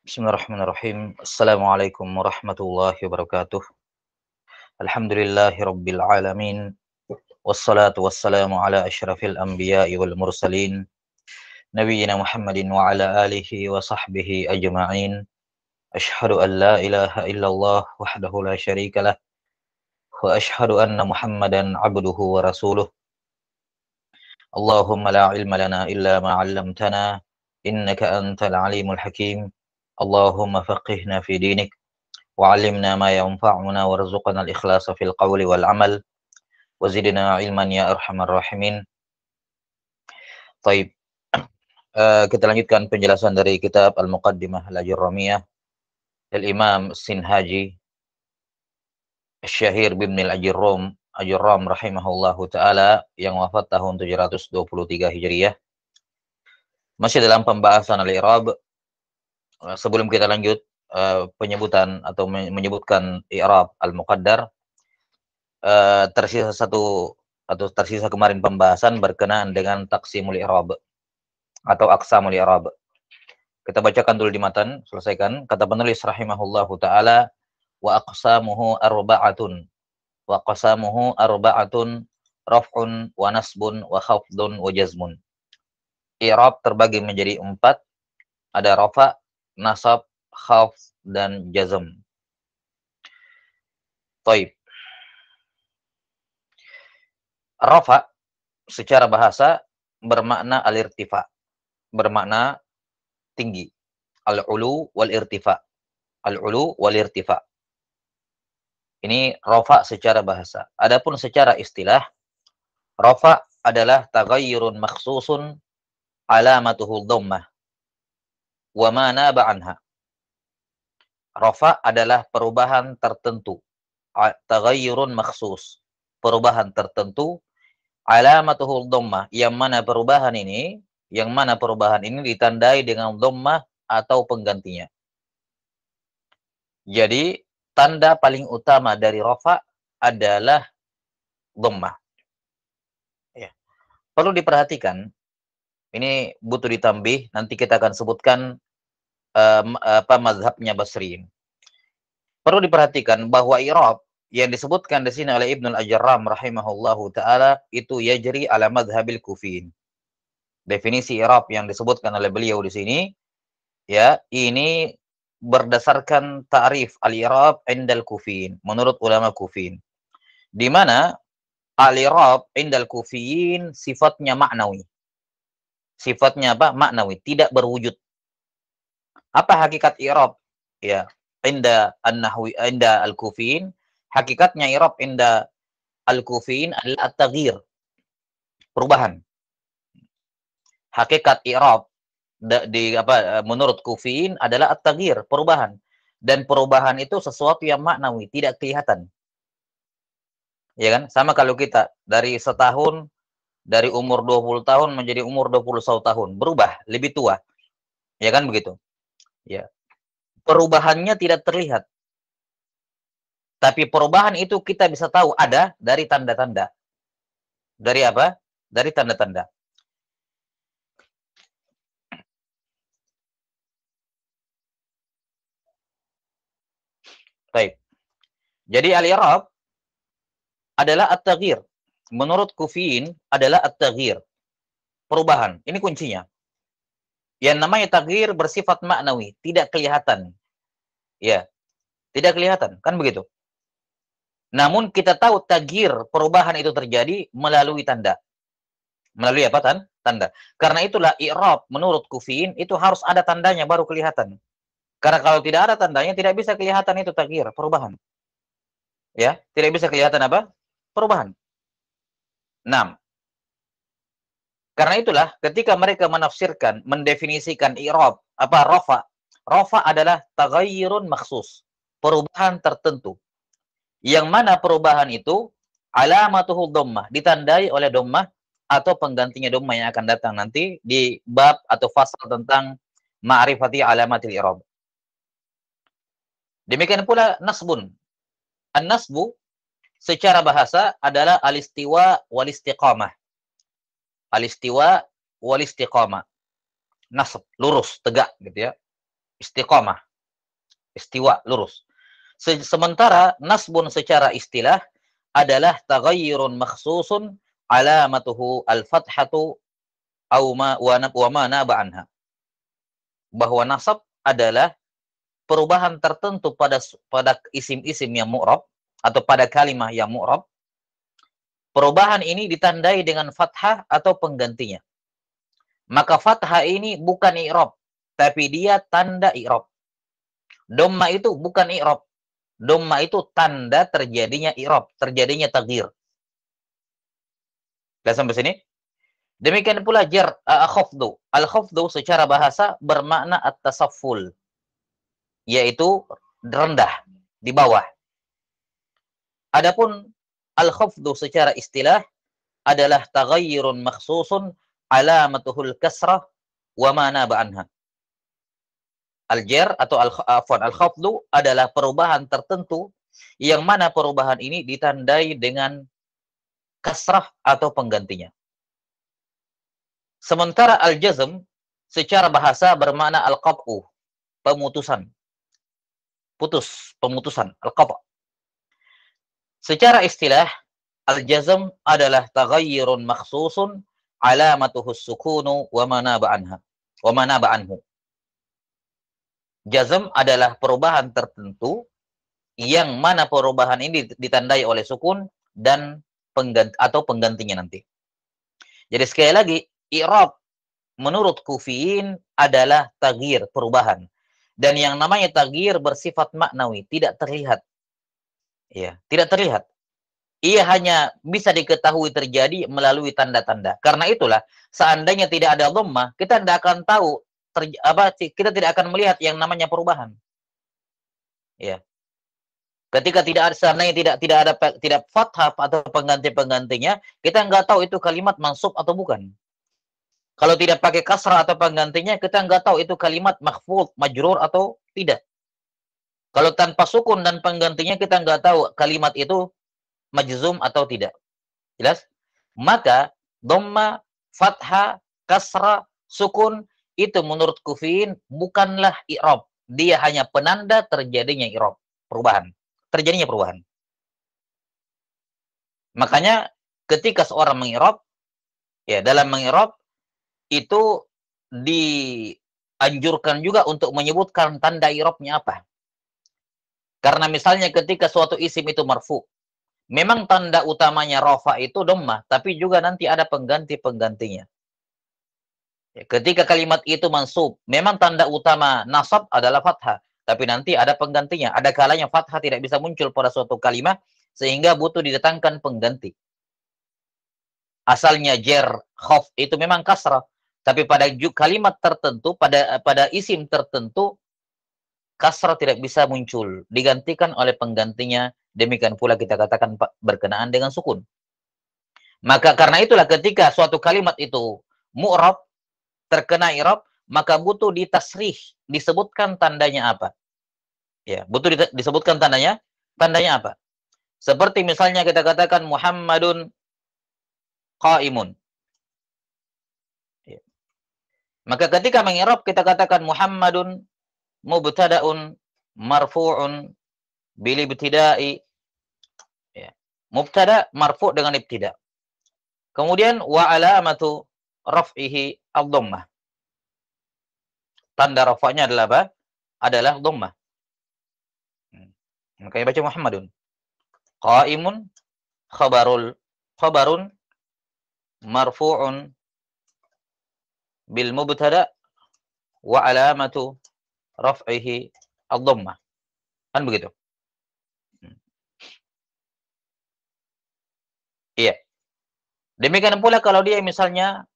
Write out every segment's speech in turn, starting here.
Bismillahirrahmanirrahim. Assalamualaikum warahmatullahi wabarakatuh. Alhamdulillahi rabbil alamin. Wassalatu wassalamu ala asyrafil anbiya'i wal mursalin. Nabiyyina Muhammadin wa ala alihi wa sahbihi ajma'in. Ashhadu an la ilaha illallah wahdahu la syarika lah. Wa ashhadu anna Muhammadan abduhu wa rasuluh. Allahumma la ilma lana illa ma 'allamtana. Innaka antal alimul hakim. Allahumma faqihna fi dinik. وعلمنا ما ينفعنا وارزقنا الإخلاص في القول والعمل وزدنا علما يا أرحم الراحمين. Taib. Kita lanjutkan penjelasan dari kitab Al-Muqaddimah Al-Ajurramiyah dari Imam Sinhaji Syahir bin Al-Ajurram rahimahullahu taala yang wafat tahun 723 Hijriah. Masih dalam pembahasan al-i'rab. Sebelum kita lanjut penyebutan atau menyebutkan i'rab al-muqaddar, tersisa kemarin pembahasan berkenaan dengan taqsimul i'rab atau aqsamul i'rab. Kita bacakan dulu di matan, selesaikan. Kata penulis rahimahullahu taala, wa aqsamuhu arba'atun. Wa qasamuhu arba'atun raf'un wa nasbun wa khafdun wa jazmun. I'rab terbagi menjadi 4, ada rafa, nasab, khafd dan jazm. Taib. Rafa secara bahasa bermakna al-irtifa, bermakna tinggi. Al-ulu wal irtifa. Al-ulu wal irtifa. Ini rafa secara bahasa. Adapun secara istilah, rafa adalah taghayyurun makhsusun alamatuhu dhammah wa ma naba anha. Rafa adalah perubahan tertentu. Taghayyurun makhsus, perubahan tertentu. Alamatuhu dhammah, yang mana perubahan ini ditandai dengan dhammah atau penggantinya. Jadi tanda paling utama dari rafa adalah dhammah. Ya. Perlu diperhatikan, ini butuh ditambih, nanti kita akan sebutkan mazhabnya Basriyin. Perlu diperhatikan bahwa i'rab yang disebutkan di sini oleh Ibnu Al-Ajurram rahimahullahu taala itu yajri ala madhhabil Kufiyin. Definisi i'rab yang disebutkan oleh beliau di sini, ya, ini berdasarkan ta'rif al-i'rab indal Kufiyin, menurut ulama Kufiyin. Di mana al-i'rab indal Kufiyin sifatnya maknawi. Sifatnya apa? Maknawi, tidak berwujud. Apa hakikat i'rab? Ya, inda an-nahwi, inda al-Kufiyin, hakikatnya i'rab inda al-Kufiyin adalah at-taghyir, perubahan. Hakikat i'rab menurut Kufiyin adalah at-taghyir, perubahan. Dan perubahan itu sesuatu yang maknawi, tidak kelihatan. Ya kan? Sama kalau kita dari setahun, dari umur 20 tahun menjadi umur 21 tahun, berubah, lebih tua. Ya kan begitu? Ya. Perubahannya tidak terlihat. Tapi perubahan itu kita bisa tahu ada dari tanda-tanda. Dari apa? Dari tanda-tanda. Baik. Jadi al-i'rab adalah at-taghyir. Menurut Kufiyin adalah at-taghyir, perubahan. Ini kuncinya. Yang namanya taghyir bersifat maknawi, tidak kelihatan. Ya, tidak kelihatan, kan begitu. Namun kita tahu taghyir, perubahan itu terjadi melalui tanda. Melalui apa? Tanda. Karena itulah i'rab menurut Kufiyin itu harus ada tandanya baru kelihatan. Karena kalau tidak ada tandanya tidak bisa kelihatan itu taghyir, perubahan. Ya, tidak bisa kelihatan apa? Perubahan. 6. Karena itulah ketika mereka menafsirkan, mendefinisikan i'rab, apa rafa? Rafa adalah taghayyurun makhsus, perubahan tertentu. Yang mana perubahan itu alamatuhu dhammah, ditandai oleh dhammah atau penggantinya dhammah yang akan datang nanti di bab atau fasal tentang ma'rifati alamatil i'rab. Demikian pula nasbun. An-nasbu secara bahasa adalah al-istiwa wal istiqamah. Al-istiwa wal istiqamah. Nasb, lurus, tegak gitu ya. istiqamah, istiwa, lurus. Sementara nasbun secara istilah adalah taghayyurun makhsusun alamatuhu al-fathatu aw ma wa ma naba anha. Bahwa nasab adalah perubahan tertentu pada isim-isim yang mu'rab atau pada kalimah yang mu'rab. Perubahan ini ditandai dengan fathah atau penggantinya. Maka fathah ini bukan i'rab, tapi dia tanda i'rab. Dhamma itu bukan i'rab. Dhamma itu tanda terjadinya i'rab, terjadinya taghyir. Sudah sampai sini? Demikian pula jar khafdu. Al-khafdu secara bahasa bermakna at-tasafful, yaitu rendah, di bawah. Adapun al-khafdu secara istilah adalah taghayyurun makhsusun alamatuhul kasrah wa ma naba anha. Al-jar atau al-khafdu adalah perubahan tertentu yang mana perubahan ini ditandai dengan kasrah atau penggantinya. Sementara al-jazm secara bahasa bermakna al-qat'u, pemutusan. Putus, pemutusan, al-qat'. Secara istilah, al-jazm adalah taghayyurun makhsusun alamatuhus sukunu wa ma naba anha, wa ma naba anhu. Jazm adalah perubahan tertentu yang mana perubahan ini ditandai oleh sukun dan penggantinya nanti. Jadi sekali lagi, i'rab menurut kufiyin adalah taghyir, perubahan. Dan yang namanya taghyir bersifat maknawi, tidak terlihat. Ya, tidak terlihat. Ia hanya bisa diketahui terjadi melalui tanda-tanda. Karena itulah, seandainya tidak ada dhammah, kita tidak akan tahu kita tidak akan melihat yang namanya perubahan. Ya. Ketika seandainya tidak fathah atau pengganti-penggantinya, kita nggak tahu itu kalimat mansub atau bukan. Kalau tidak pakai kasrah atau penggantinya, kita nggak tahu itu kalimat makhfud, majrur atau tidak. Kalau tanpa sukun dan penggantinya, kita nggak tahu kalimat itu majzum atau tidak. Jelas? Maka dhamma, fathah, kasrah, sukun itu menurut kufiyin bukanlah i'rab. Dia hanya penanda terjadinya i'rab, perubahan. Terjadinya perubahan. Makanya ketika seorang mengi'rab, ya dalam mengi'rab itu dianjurkan juga untuk menyebutkan tanda i'rabnya apa. Karena misalnya ketika suatu isim itu marfu, memang tanda utamanya rafa itu dhammah, tapi juga nanti ada pengganti-penggantinya. Ya, ketika kalimat itu mansub, memang tanda utama nasab adalah fathah, tapi nanti ada penggantinya. Ada kalanya fathah tidak bisa muncul pada suatu kalimat, sehingga butuh didatangkan pengganti. Asalnya jar, khaf itu memang kasrah, tapi pada kalimat tertentu, pada isim tertentu, kasrah tidak bisa muncul, digantikan oleh penggantinya. Demikian pula kita katakan berkenaan dengan sukun. Maka karena itulah ketika suatu kalimat itu mu'rab, terkena i'rab, maka butuh ditasrih, disebutkan tandanya apa. Ya, butuh disebutkan tandanya apa. Seperti misalnya kita katakan Muhammadun qaimun. Ya. Maka ketika mengi'rab kita katakan Muhammadun mubtada'un marfu'un bil ibtida'i. Ya. Mubtada marfu' dengan ibtida'. Kemudian wa alamatu raf'ihi ad-dhammah. Tanda rafa'nya adalah apa? Adalah dhammah. Makanya baca Muhammadun. Qaimun khabarun marfu'un bil mubtada' wa alamatu raf'ihi ad-dhammah. Kan begitu? Iya. Demikian pula kalau dia misalnya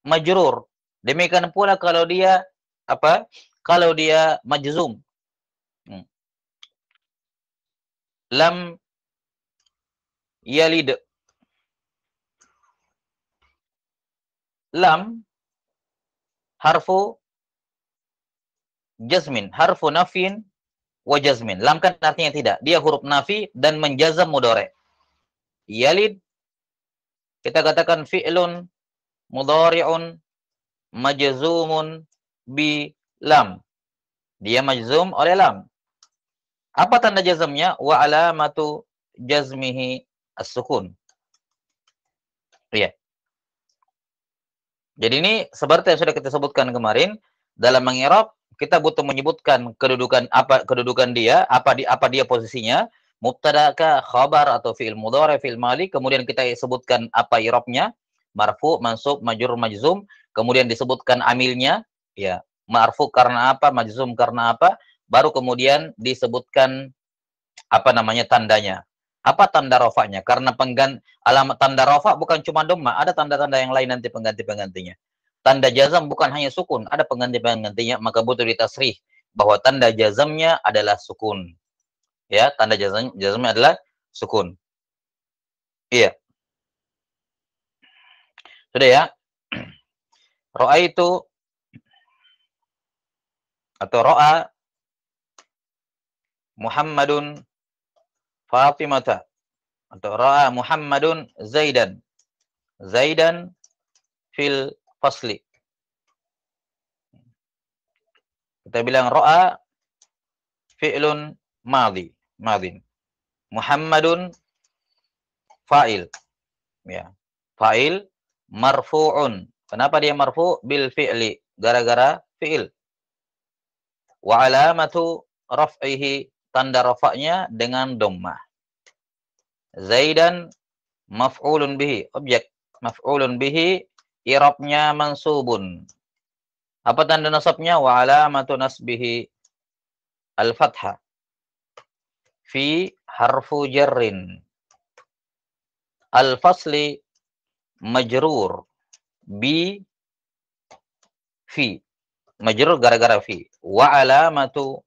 majrur. Demikian pula kalau dia apa? Kalau dia majzum. Lam yalid. Lam harfu jazmin, harfu nafin wa jazmin. Lam kan artinya tidak. Dia huruf nafi dan menjazam mudhari'. Yalid kita katakan fi'lun mudhari'un majzumun bi lam. Dia majzum oleh lam. Apa tanda jazmnya? Wa alamatu jazmihi as-sukun. Iya. Jadi ini seperti yang sudah kita sebutkan kemarin, dalam mengi'rab kita butuh menyebutkan kedudukan dia, apa dia posisinya, mubtada kah, khabar atau fi'il mudhari, fi'il madi, kemudian kita sebutkan apa i'rabnya, marfu, mansub, majrur, majzum, kemudian disebutkan amilnya, ya, marfu karena apa, majzum karena apa, baru kemudian disebutkan apa namanya tandanya. Apa tanda rofaknya? Karena alamat tanda rofak bukan cuma dhamma, ada tanda-tanda yang lain nanti pengganti-penggantinya. Tanda jazam bukan hanya sukun, ada pengganti-penggantinya, maka butuh ditasrih bahwa tanda jazamnya adalah sukun. Ya, tanda jazamnya adalah sukun. Iya. Sudah ya? Ro'a itu atau ro'a Muhammadun Fatimata atau ro'a Muhammadun Zaidan. Zaidan fil fasli. Kita bilang ro'a fi'lun madin. Muhammadun fa'il. Ya. Fa'il marfu'un. Kenapa dia marfu'? Bil fi'li. Gara-gara fi'il. Wa alamatu raf'ihi. Tanda rafa'nya dengan dhammah. Zaidan maf'ulun bihi. Objek. Maf'ulun bihi. I'rabnya mansubun. Apa tanda nasabnya? Wa alamatu nasbihi al-fathah. Fi harfu jarrin. Al-fasli majrur bi fi. Majrur gara-gara fi. Wa alamatu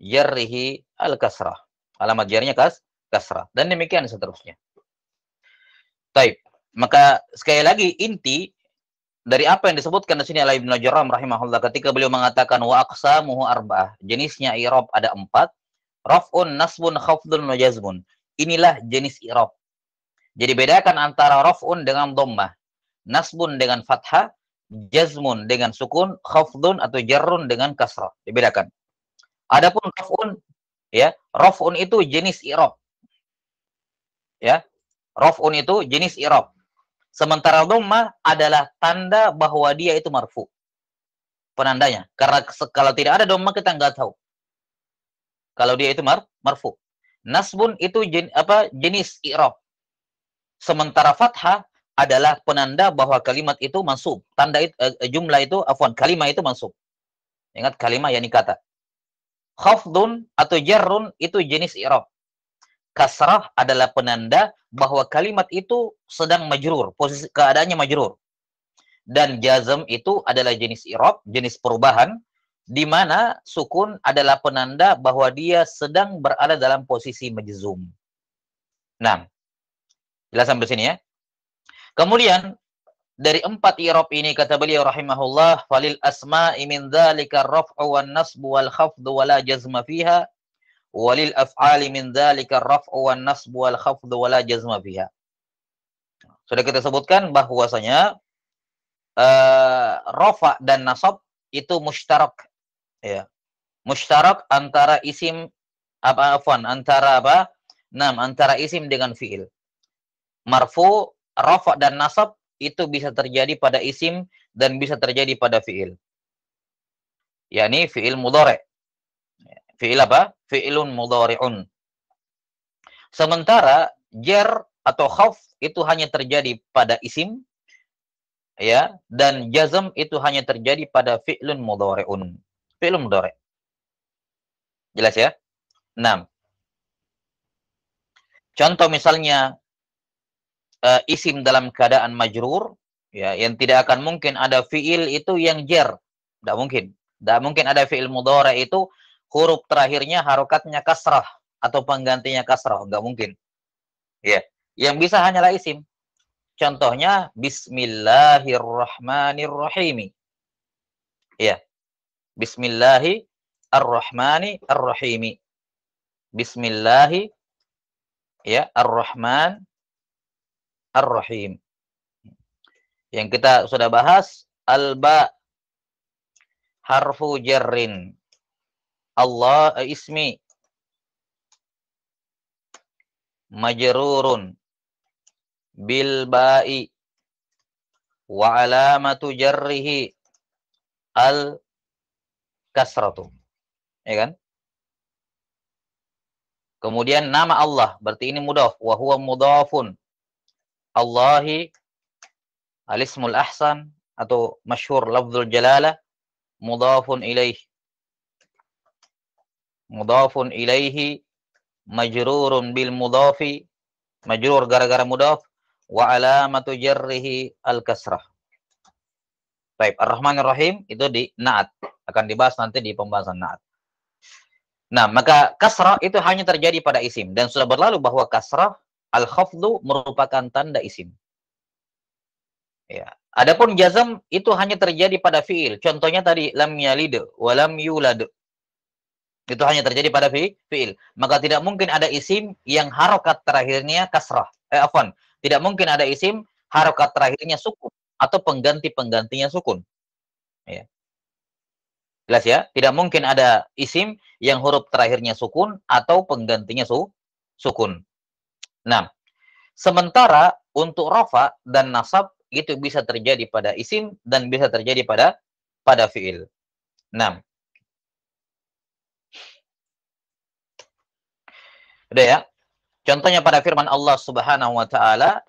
jarrihi al-kasrah. Alamat jarnya kasrah. Dan demikian seterusnya. Taib. Maka sekali lagi inti dari apa yang disebutkan di sini oleh Ibnu Jarrah rahimahullah ketika beliau mengatakan wa aqsamuhu arba'ah. Jenisnya i'rab ada 4. Raf'un, nasbun, khafdun, wa jazmun. Inilah jenis i'rab. Jadi bedakan antara raf'un dengan dhammah, nasbun dengan fathah, jazmun dengan sukun, khafdun atau jarrun dengan kasrah. Dibedakan. Adapun raf'un, ya, raf'un itu jenis i'rab. Ya. Raf'un itu jenis i'rab. Sementara dhammah adalah tanda bahwa dia itu marfu. Penandanya. Karena kalau tidak ada dhammah kita nggak tahu. Kalau dia itu marfu. Nasbun itu jenis i'rab. Sementara fathah adalah penanda bahwa kalimat itu mansub. Tanda jumlah itu kalimat itu mansub. Ingat kalimat yakni kata. Khafdun atau jarrun itu jenis i'rab. Kasrah adalah penanda bahwa kalimat itu sedang majrur, posisi keadaannya majrur. Dan jazm itu adalah jenis i'rab, jenis perubahan di mana sukun adalah penanda bahwa dia sedang berada dalam posisi majzum. Nah, jelas sampai sini ya. Kemudian dari 4 i'rab ini kata beliau rahimahullah, falil asma'i min dzalika ar-raf'u wan nasbu wal khafdu wala jazma fiha, walil af'ali min dzalika ar-raf'u wan nasbu wal khafdu wala jazma fiha. Sudah kita sebutkan bahwasanya rafa dan nasab itu mushtarak, ya. Mushtarak antara isim antara isim dengan fiil. Marfu, rafa dan nasab itu bisa terjadi pada isim dan bisa terjadi pada fiil. yakni fiil mudhari'. Fiil apa? Fiilun mudhari'un. Sementara jar atau khaf itu hanya terjadi pada isim, ya, dan jazm itu hanya terjadi pada fi'lun mudhari'un. Fi'lun mudhari'. Jelas ya? 6. Contoh misalnya isim dalam keadaan majrur, ya, yang tidak akan mungkin ada fi'il itu yang jar. Tidak mungkin. Tidak mungkin ada fi'il mudhari' itu huruf terakhirnya harokatnya kasrah atau penggantinya kasrah. Enggak mungkin. Ya. Yang bisa hanyalah isim. Contohnya Bismillahirrahmanirrahim. Ya. Bismillahirrahmanirrahim. Bismillahi, ya, Ar-Rahman Ar-Rahim. Yang kita sudah bahas, al-ba harfu jarrin. Allah ismi majrurun bil ba'i wa alamatu jarrihi al kasratu. Ya kan? Kemudian nama Allah, berarti ini mudhaf, wa huwa mudhafun. Allahi al-ismul ahsan atau masyhur lafzul jalalah mudhafun ilaih. Mudhafun ilaihi majrurun bil mudhafi, majrur gara-gara mudhaf, wa alamatu jarrihi al-kasrah. Baik, Ar-Rahmanir Rahim itu di na'at, akan dibahas nanti di pembahasan na'at. Nah, maka kasrah itu hanya terjadi pada isim, dan sudah berlalu bahwa kasrah al-khafdu merupakan tanda isim. Ya. Adapun jazm itu hanya terjadi pada fiil. Contohnya tadi lam yalid wa lam yulad. Itu hanya terjadi pada fiil. Maka tidak mungkin ada isim yang harokat terakhirnya kasrah. Afwan, tidak mungkin ada isim harokat terakhirnya sukun atau pengganti-penggantinya sukun. Ya. Jelas ya? Tidak mungkin ada isim yang huruf terakhirnya sukun atau penggantinya sukun. Nah, sementara untuk rafa dan nasab itu bisa terjadi pada isim dan bisa terjadi pada fiil. Nah, udah ya. Contohnya pada firman Allah Subhanahu wa taala,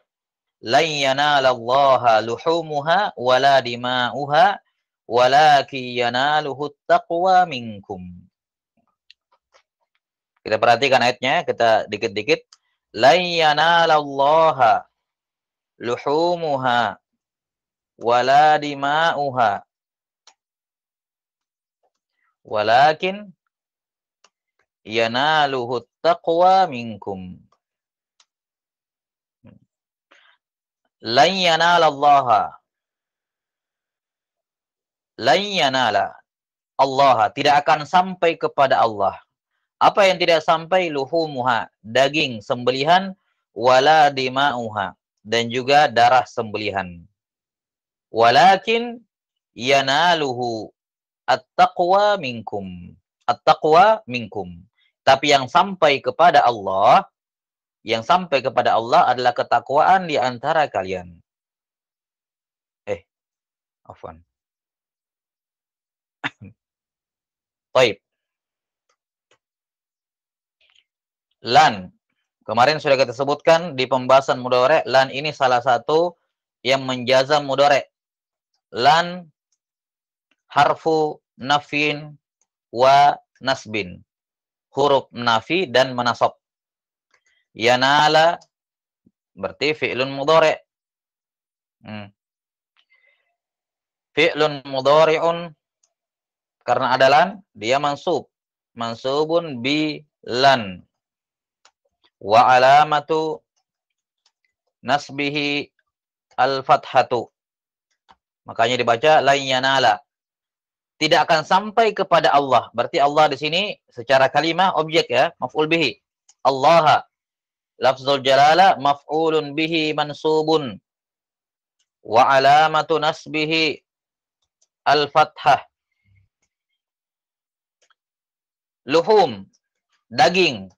"Lan yanalallaha luhumuha wala dima'uha walakin yanaluhu taqwa minkum." Kita perhatikan ayatnya, kita dikit-dikit. "Lan yanalallaha luhumuha wala dima'uha walakin yanaluhu taqwa minkum." Lan yanalallaha, lan yanala Allah, tidak akan sampai kepada Allah. Apa yang tidak sampai? Luhumuha, daging sembelihan, wala dima'uha, dan juga darah sembelihan. Walakin yanaluhu at-taqwa minkum. At-taqwa minkum. Tapi yang sampai kepada Allah, adalah ketakwaan di antara kalian. Afwan. Baik. Lan. Kemarin sudah kita sebutkan di pembahasan mudhari', lan ini salah satu yang menjazam mudhari'. Lan harfu nafin wa nasbin. Huruf nafi dan menasab. Yanala berarti fi'lun mudhari'. Fi'lun mudhari'un, karena ada lan, dia mansub. Mansubun bi lan. Wa alamatu nasbihi al-fathatu. Makanya dibaca lan yanala. Tidak akan sampai kepada Allah. Berarti Allah di sini secara kalimah objek ya, maf'ul bihi. Allah. Lafzul jalala maf'ulun bihi mansubun. Wa alamatu nasbihi al-fathah. Luhum, daging.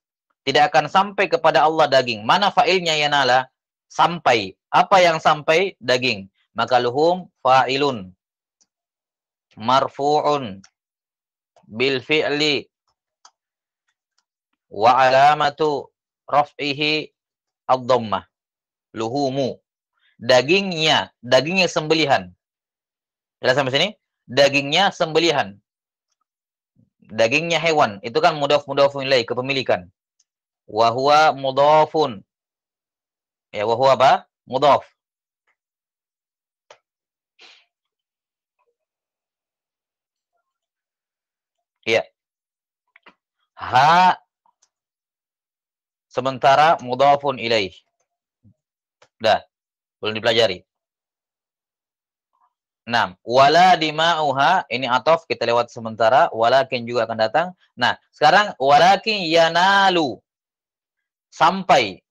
Tidak akan sampai kepada Allah daging. Mana fa'ilnya yanala? Sampai. Apa yang sampai? Daging. Maka luhum fa'ilun. Marfu'un. Bil fi'li. Wa alamatu raf'ihi ad-dhammah. Luhumu. Dagingnya sembelihan. Jelas sampai sini? Dagingnya sembelihan. Dagingnya hewan. Itu kan mudhaf-mudhafun ilaih, kepemilikan. Wa huwa mudhafun. Ya, wa huwa apa? Mudhaf. Ya. Ha sementara mudhafun ilaih. Dah, belum dipelajari. 6. Wala dima'uha, ini ataf kita lewat sementara, walakin juga akan datang. Nah, sekarang walakin yanalu, sampai.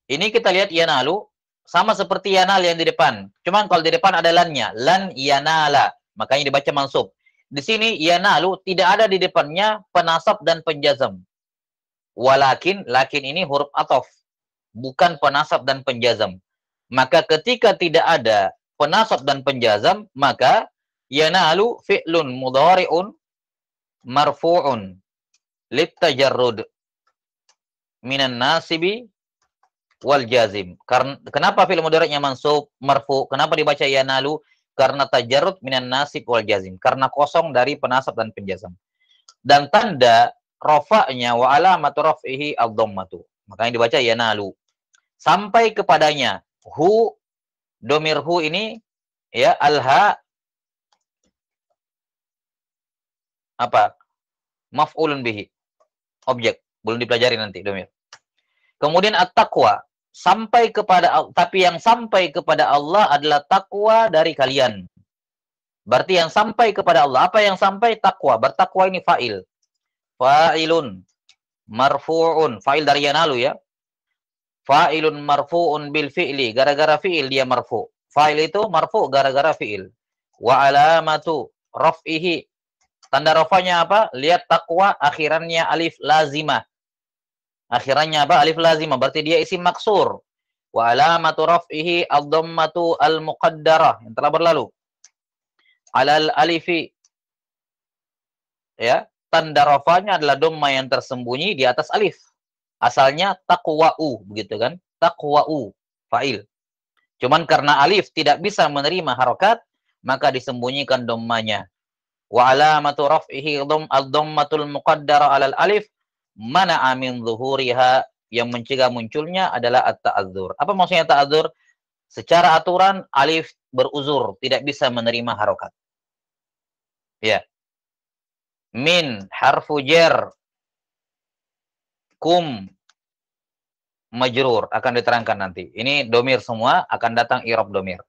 Ini kita lihat yanalu sama seperti yanal yang di depan. Cuman kalau di depan ada lannya, lan yanala, makanya dibaca mansub. di sini yanalu tidak ada di depannya penasab dan penjazam. Walakin, lakin ini huruf ataf, bukan penasab dan penjazam. Maka ketika tidak ada penasab dan penjazam, maka yanalu fi'lun mudhari'un marfu'un litajarrud minan nasibi wal jazim. Karena kenapa fi'il mudhari'nya mansub marfu? Kenapa dibaca yanalu? Karena tajarrud minan nasib wal jazim. Karena kosong dari penasab dan penjazam. Dan tanda rafa'nya wa alamatu raf'ihi ad-dhammatu. Makanya dibaca yanalu. Sampai kepadanya hu, domir hu ini ya alha apa? Maf'ulun bihi. Objek, belum dipelajari nanti domir. Kemudian at-taqwa, sampai kepada, tapi yang sampai kepada Allah adalah takwa dari kalian. Berarti yang sampai kepada Allah, apa yang sampai? Takwa. Bertakwa ini fa'il. Fa'ilun marfu'un, fa'il dari yanalu ya. Fa'ilun marfu'un bil fi'li, gara-gara fi'il dia marfu'. Fa'il itu marfu' gara-gara fi'il. Wa alamatu raf'ihi, tanda rafanya apa? Lihat takwa, akhirannya alif lazimah. Akhirannya apa? Alif lazimah. Berarti dia isim maksur. Wa alamatu raf'ihi ad-dhammatu al-muqaddarah, yang telah berlalu. Alal alifi. Ya, tanda rafanya adalah dhamma yang tersembunyi di atas alif. Asalnya taqwa'u, begitu kan? Taqwa'u, fa'il. Cuman karena alif tidak bisa menerima harokat, maka disembunyikan dhammanya. Wa alamatu raf'ihi ad-dhammatul muqaddarah alal alif mana'a min zuhuriha, yang mencegah munculnya adalah at-ta'adzur. Apa maksudnya ta'adzur? Secara aturan alif beruzur, tidak bisa menerima harokat. Ya. Min harfu jar, kum majrur, akan diterangkan nanti. Ini domir semua, akan datang i'rab domir.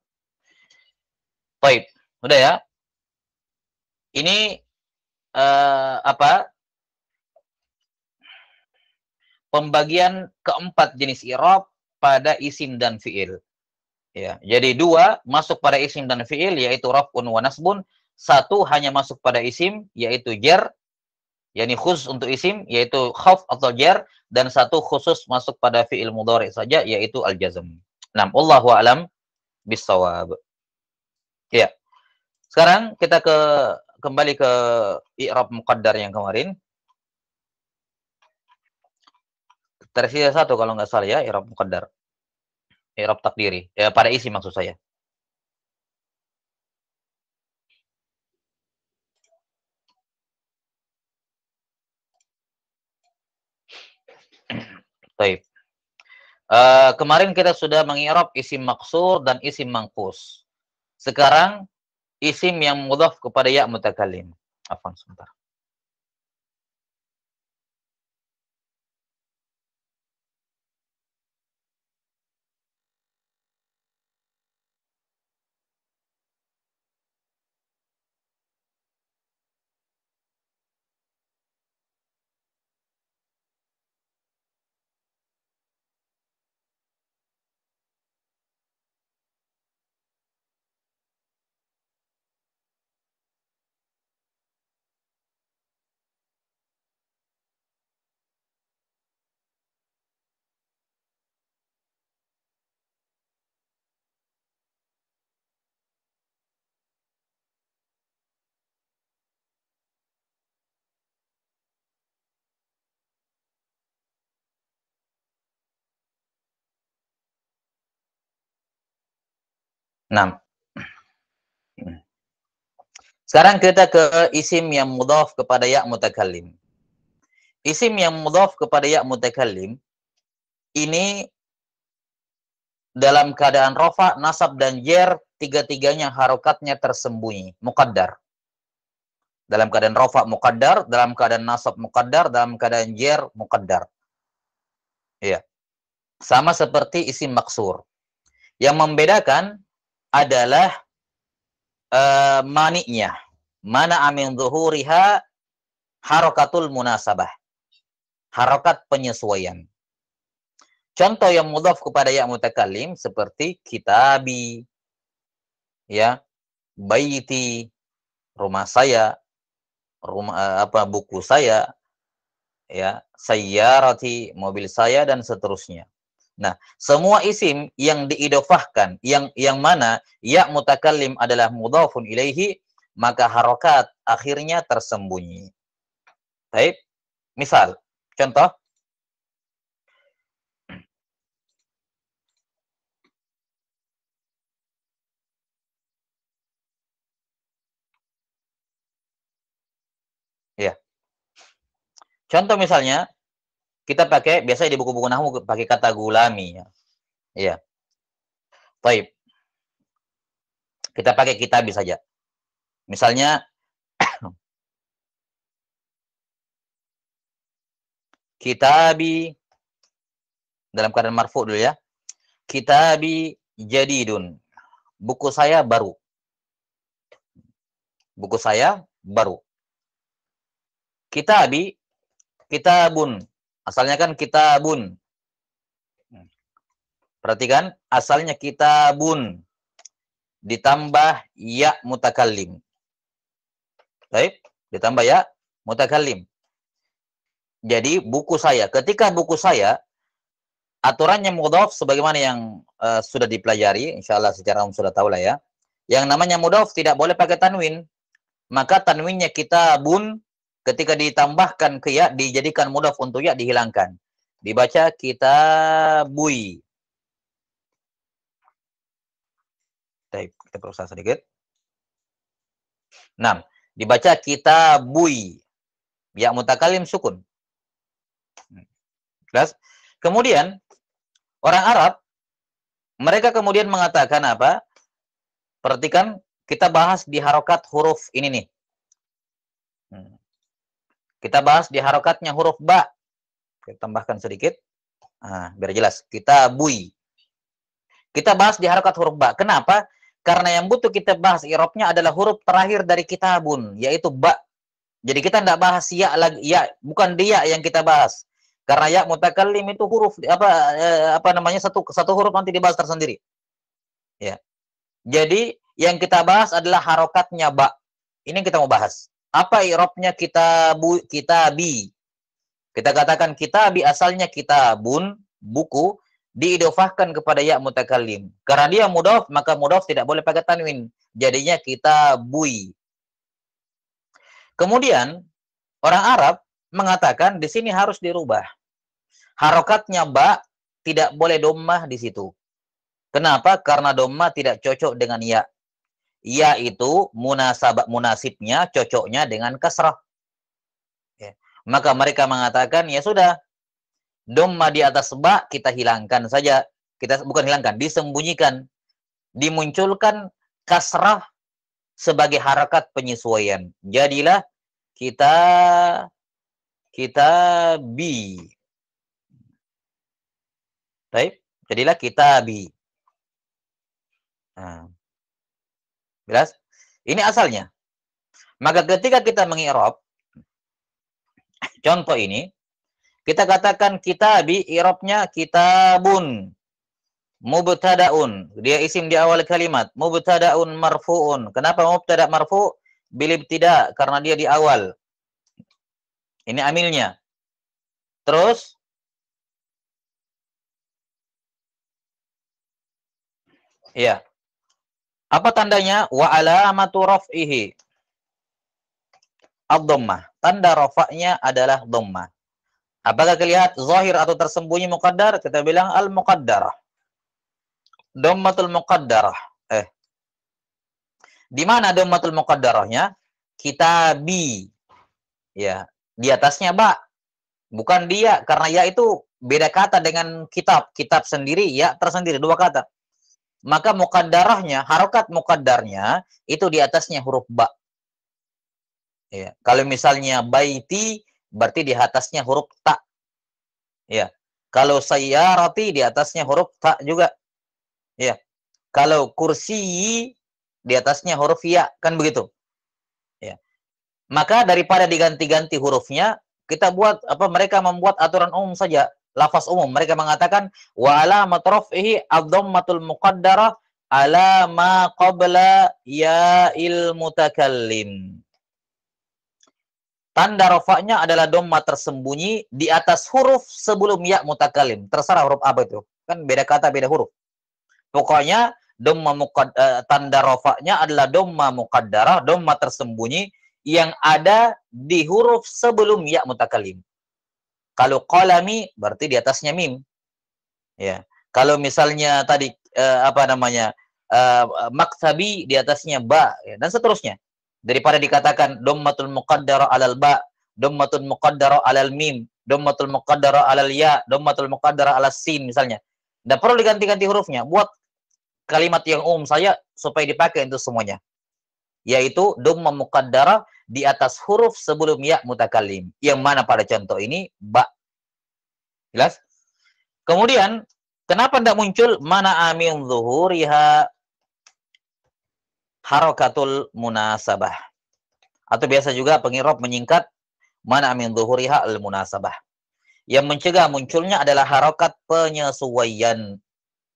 Baik, udah ya. Ini pembagian keempat jenis i'rab pada isim dan fi'il. Ya, jadi dua masuk pada isim dan fi'il, yaitu raf'un wa nasbun. Satu hanya masuk pada isim, yaitu jar, yakni khusus untuk isim, yaitu khaf atau jar, dan satu khusus masuk pada fi'il mudhari saja, yaitu al-jazm. Nah, wallahu a'lam bis-shawab. Ya. Sekarang kita kembali ke i'rab muqaddar yang kemarin. Tersisa satu kalau nggak salah ya, i'rab muqaddar. I'rab takdiri. Ya, pada isim maksud saya. Baik. Kemarin kita sudah mengi'rab isim maksur dan isim mangkus. Sekarang isim yang mudhaf kepada ya mutakallim. Afwan sebentar. Nah. Sekarang kita ke isim yang mudhaf kepada ya mutakallim. Isim yang mudhaf kepada ya mutakallim ini dalam keadaan rafa, nasab, dan jar, tiga-tiganya harokatnya tersembunyi, muqaddar. Dalam keadaan rafa muqaddar, dalam keadaan nasab muqaddar, dalam keadaan jar muqaddar. Iya. Sama seperti isim maksur. Yang membedakan adalah maniknya. Mana amin zuhuriha harokatul munasabah. Harokat penyesuaian. Contoh yang mudhaf kepada ya mutakallim seperti kitabi, ya, baiti, rumah saya, buku saya, ya, sayyarati, mobil saya, dan seterusnya. Nah, semua isim yang diidofahkan, yang mana ya mutakallim adalah mudhafun ilaihi, maka harokat akhirnya tersembunyi. Baik, misal, contoh, ya, contoh misalnya, kita pakai, biasanya di buku-buku nahwu pakai kata gulami, ya. Iya, baik, kita pakai kitabi saja. Misalnya, kitabi, dalam keadaan marfu dulu ya. Kitabi jadidun. Buku saya baru. Buku saya baru. Kitabi, kitabun. Asalnya kan kitabun. Perhatikan, asalnya kitabun. Ditambah ya mutakallim. Baik, ditambah ya mutakallim. Jadi buku saya. Ketika buku saya, aturannya mudhaf sebagaimana yang sudah dipelajari, insyaallah secara umum sudah tahu lah ya. Yang namanya mudhaf tidak boleh pakai tanwin. Maka tanwinnya kitabun, ketika ditambahkan ke ya, dijadikan mudhaf untuk ya, dihilangkan. Dibaca kitabui. Baik, kita berusaha sedikit. 6. Dibaca kitabui. Ya mutakalim sukun. Jelas? Kemudian, orang Arab, mereka kemudian mengatakan apa? Perhatikan, kita bahas di harokat huruf ini nih. Kita bahas di harokatnya huruf ba. Kita tambahkan sedikit. Nah, biar jelas. Kitabui. Kita bahas di harokat huruf ba. Kenapa? Karena yang butuh kita bahas i'rabnya adalah huruf terakhir dari kitabun, yaitu ba. Jadi kita tidak bahas ya lagi, ya bukan dia yang kita bahas. Karena ya mutakallim itu huruf apa namanya, satu huruf nanti dibahas tersendiri. Ya. Jadi yang kita bahas adalah harokatnya ba. Ini yang kita mau bahas. Apa i'rabnya kitabi? Kita katakan kitabi asalnya kitabun, buku, diidofahkan kepada ya mutakallim. Karena dia mudhaf, maka mudhaf tidak boleh pakai tanwin. Jadinya kitabui. Kemudian orang Arab mengatakan di sini harus dirubah. Harokatnya ba tidak boleh dommah di situ. Kenapa? Karena dommah tidak cocok dengan ya. Ya itu munasibnya, cocoknya dengan kasrah. Ya. Maka mereka mengatakan ya sudah, domma di atas ba kita hilangkan saja. Kita bukan hilangkan, disembunyikan. Dimunculkan kasrah sebagai harakat penyesuaian. Jadilah kitabi. Baik, jadilah kitabi. Nah, jelas? Ini asalnya. Maka ketika kita mengi'rab, contoh ini, kita katakan kitabi, i'rabnya kitabun, mubtada'un. Dia isim di awal kalimat. Mubtada'un marfu'un. Kenapa mubtada' marfu'? Bil ibtida', karena dia di awal. Ini amilnya. Terus, ya. Apa tandanya? Wa alamatu raf'ihi ad-dhammah. Tanda rafa'nya adalah dhammah. Apakah kelihatan zahir atau tersembunyi muqaddar? Kita bilang al-muqaddarah. Dhammatul muqaddarah. Di mana dhammatul muqaddarahnya? Kitabi. Ya, di atasnya ba. Bukan dia, karena ya itu beda kata dengan kitab. Kitab sendiri, ya tersendiri, dua kata. Maka muqaddarahnya, harokat muqaddarnya itu di atasnya huruf ba. Ya, kalau misalnya baiti, berarti di atasnya huruf ta. Ya. Kalau sayyarati, di atasnya huruf ta juga. Ya. Kalau kursi, di atasnya huruf ya, kan begitu. Ya. Maka daripada diganti-ganti hurufnya, kita buat mereka membuat aturan umum saja, lafaz umum. Mereka mengatakan wa alamat raf'ihi ad-dhammatul muqaddarah ala ma qabla ya'il mutakallim. Tanda rafa'nya adalah dhamma tersembunyi di atas huruf sebelum ya mutakalim. Terserah huruf apa itu. Kan beda kata, beda huruf. Pokoknya tanda rafa'nya adalah dhamma muqaddarah, dhamma tersembunyi yang ada di huruf sebelum ya mutakalim. Kalau qalami berarti di atasnya mim. Ya. Kalau misalnya tadi maktabi di atasnya ba, ya, dan seterusnya. Daripada dikatakan dhammatul muqaddarah alal ba, dhammatul muqaddarah alal mim, dhammatul muqaddarah alal ya, dhammatul muqaddarah alas sin misalnya. Tidak perlu diganti-ganti hurufnya. Buat kalimat yang umum saya supaya dipakai untuk semuanya. Yaitu dhamma muqaddarah di atas huruf sebelum ya mutakallim. Yang mana pada contoh ini ba. Jelas? Kemudian kenapa tidak muncul mana amin zuhuriha harakatul munasabah? Atau biasa juga pengirob menyingkat mana amin zuhuriha al munasabah. Yang mencegah munculnya adalah harakat penyesuaian.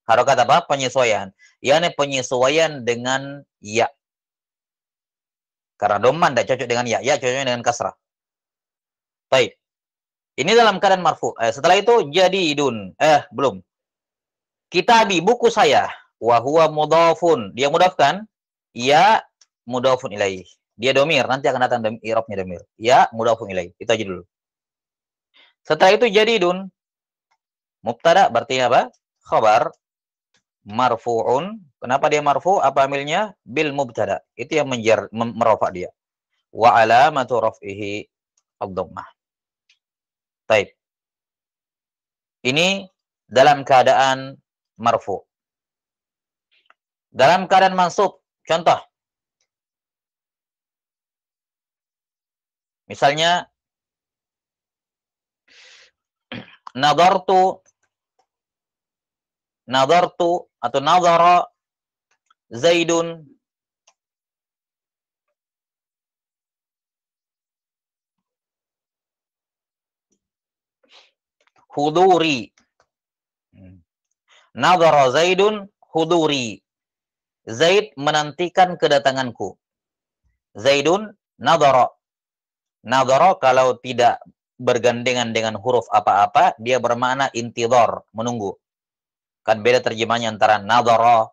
Harakat apa? Penyesuaian. Yakni penyesuaian dengan ya. Karena dhamma tidak cocok dengan ya. Ya cocoknya dengan kasrah. Baik. Ini dalam keadaan marfu. Setelah itu jadi idun. Belum. Kitabi, buku saya. Wahuwa mudhafun. Dia mudhaf kan? Ya mudhafun ilaih. Dia domir. Nanti akan datang i'rabnya domir. Ya mudhafun ilaih. Itu aja dulu. Setelah itu jadi idun. Mubtada berarti apa? Khabar. Marfu'un. Kenapa dia marfu? Apa amilnya? Bil mubtada. Itu yang merafa dia. Wa alamatu raf'ihi ad-dhammah. Baik. Ini dalam keadaan marfu. Dalam keadaan mansub, contoh. Misalnya nadartu atau nadhara Zaidun huduri. Nadhara Zaidun huduri. Zaid menantikan kedatanganku. Zaidun nadhara. Nadhara kalau tidak bergandengan dengan huruf apa-apa, dia bermakna intidhar, menunggu. Kan beda terjemahnya antara nadhara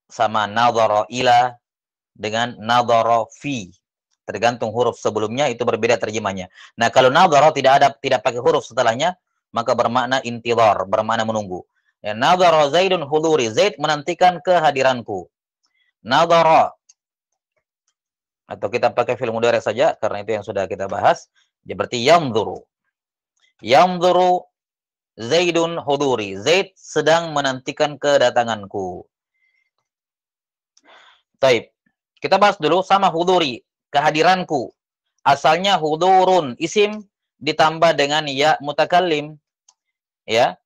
sama nadhara ila dengan nadhara fi. Tergantung huruf sebelumnya itu berbeda terjemahnya. Nah, kalau nadhara tidak pakai huruf setelahnya, maka bermakna intidhar, bermakna menunggu. Ya, nadhara Zaidun huduri. Zaid menantikan kehadiranku. Nadhara, atau kita pakai fi'il mudhari saja karena itu yang sudah kita bahas. Dia berarti yanzuru. Yanzuru Zaidun huduri. Zaid sedang menantikan kedatanganku. Baik. Kita bahas dulu sama huduri, kehadiranku. Asalnya hudurun, isim ditambah dengan ya mutakallim. Ya.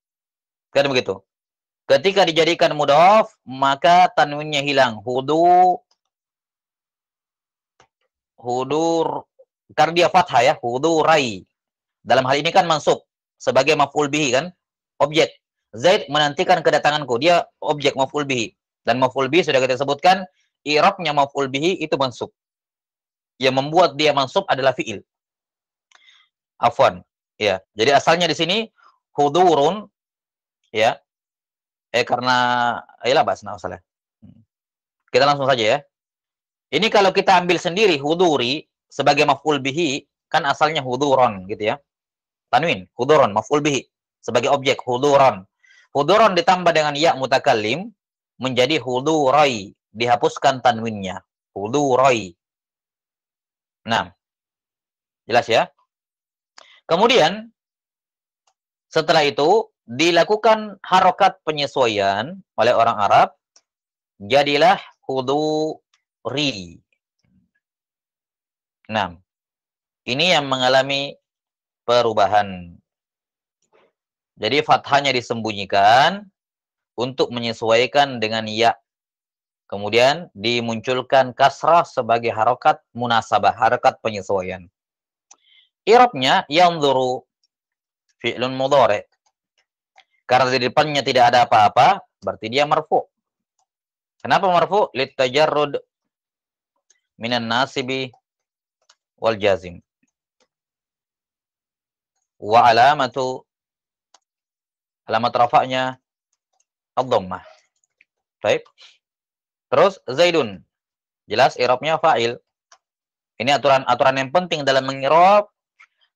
Kan begitu. Ketika dijadikan mudhaf, maka tanwinnya hilang. Hudur. Karena dia fathah ya, hudurai. Dalam hal ini kan mansub sebagai maf'ul bihi kan, objek. Zaid menantikan kedatanganku, dia objek maf'ul bihi. Dan maf'ul bihi sudah kita sebutkan, i'rabnya maf'ul bihi itu mansub. Yang membuat dia mansub adalah fi'il. Afwan. Ya, jadi asalnya di sini hudurun ya. Karena ayolah bahas masalah. Kita langsung saja ya. Ini kalau kita ambil sendiri huduri sebagai maf'ul bihi, kan asalnya huduron gitu ya. Tanwin, huduron, maf'ul bihi sebagai objek huduron. Huduron ditambah dengan ya mutakallim menjadi hudurai, dihapuskan tanwinnya. Hudurai. Nah, jelas ya. Kemudian setelah itu dilakukan harokat penyesuaian oleh orang Arab, jadilah huduri. Nah, ini yang mengalami perubahan. Jadi fathahnya disembunyikan untuk menyesuaikan dengan ya. Kemudian dimunculkan kasrah sebagai harokat munasabah, harokat penyesuaian. I'rabnya yanzuru fi'lun mudhari'. Karena di depannya tidak ada apa-apa, berarti dia marfu. Kenapa marfu? Litajarrud minan nasibi wal jazim. Wa alamat rafa'nya ad-dhammah. Baik. Terus Zaidun. Jelas i'rabnya fa'il. Ini aturan yang penting dalam mengirab.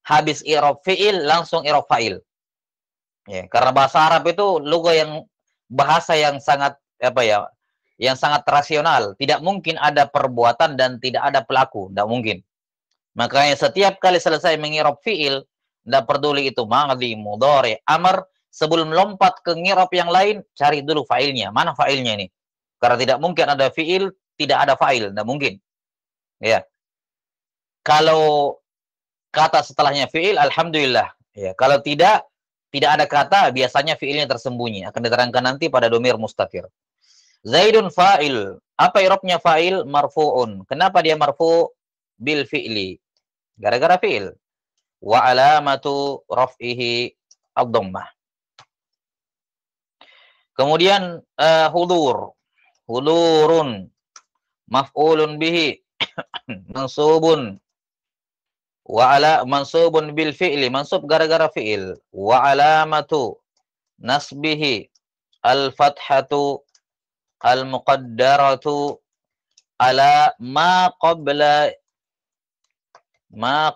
Habis i'rab fi'il langsung i'rab fa'il. Ya, karena bahasa Arab itu bahasa yang sangat yang sangat rasional. Tidak mungkin ada perbuatan dan tidak ada pelaku, tidak mungkin. Makanya setiap kali selesai mengirab fi'il, tidak peduli itu madhi, mudhari, amr, sebelum lompat ke ngirab yang lain, cari dulu fa'ilnya. Mana fa'ilnya ini? Karena tidak mungkin ada fi'il, tidak ada fa'il, tidak mungkin. Ya. Kalau kata setelahnya fi'il, alhamdulillah. Ya, kalau tidak ada kata, biasanya fi'ilnya tersembunyi. Akan diterangkan nanti pada domir mustatir. Zaidun fa'il. Apa i'rabnya fa'il? Marfu'un. Kenapa dia marfu' bil fi'li? Gara-gara fi'il. Wa alamatu raf'ihi ad-dhammah. Kemudian hudur. Hudurun. Maf'ulun bihi. Mansubun. Mansubun bil fi'li, mansub gara-gara fi'il. Wa alamatu nasbihi al-fathatu al-muqaddaratu ala ma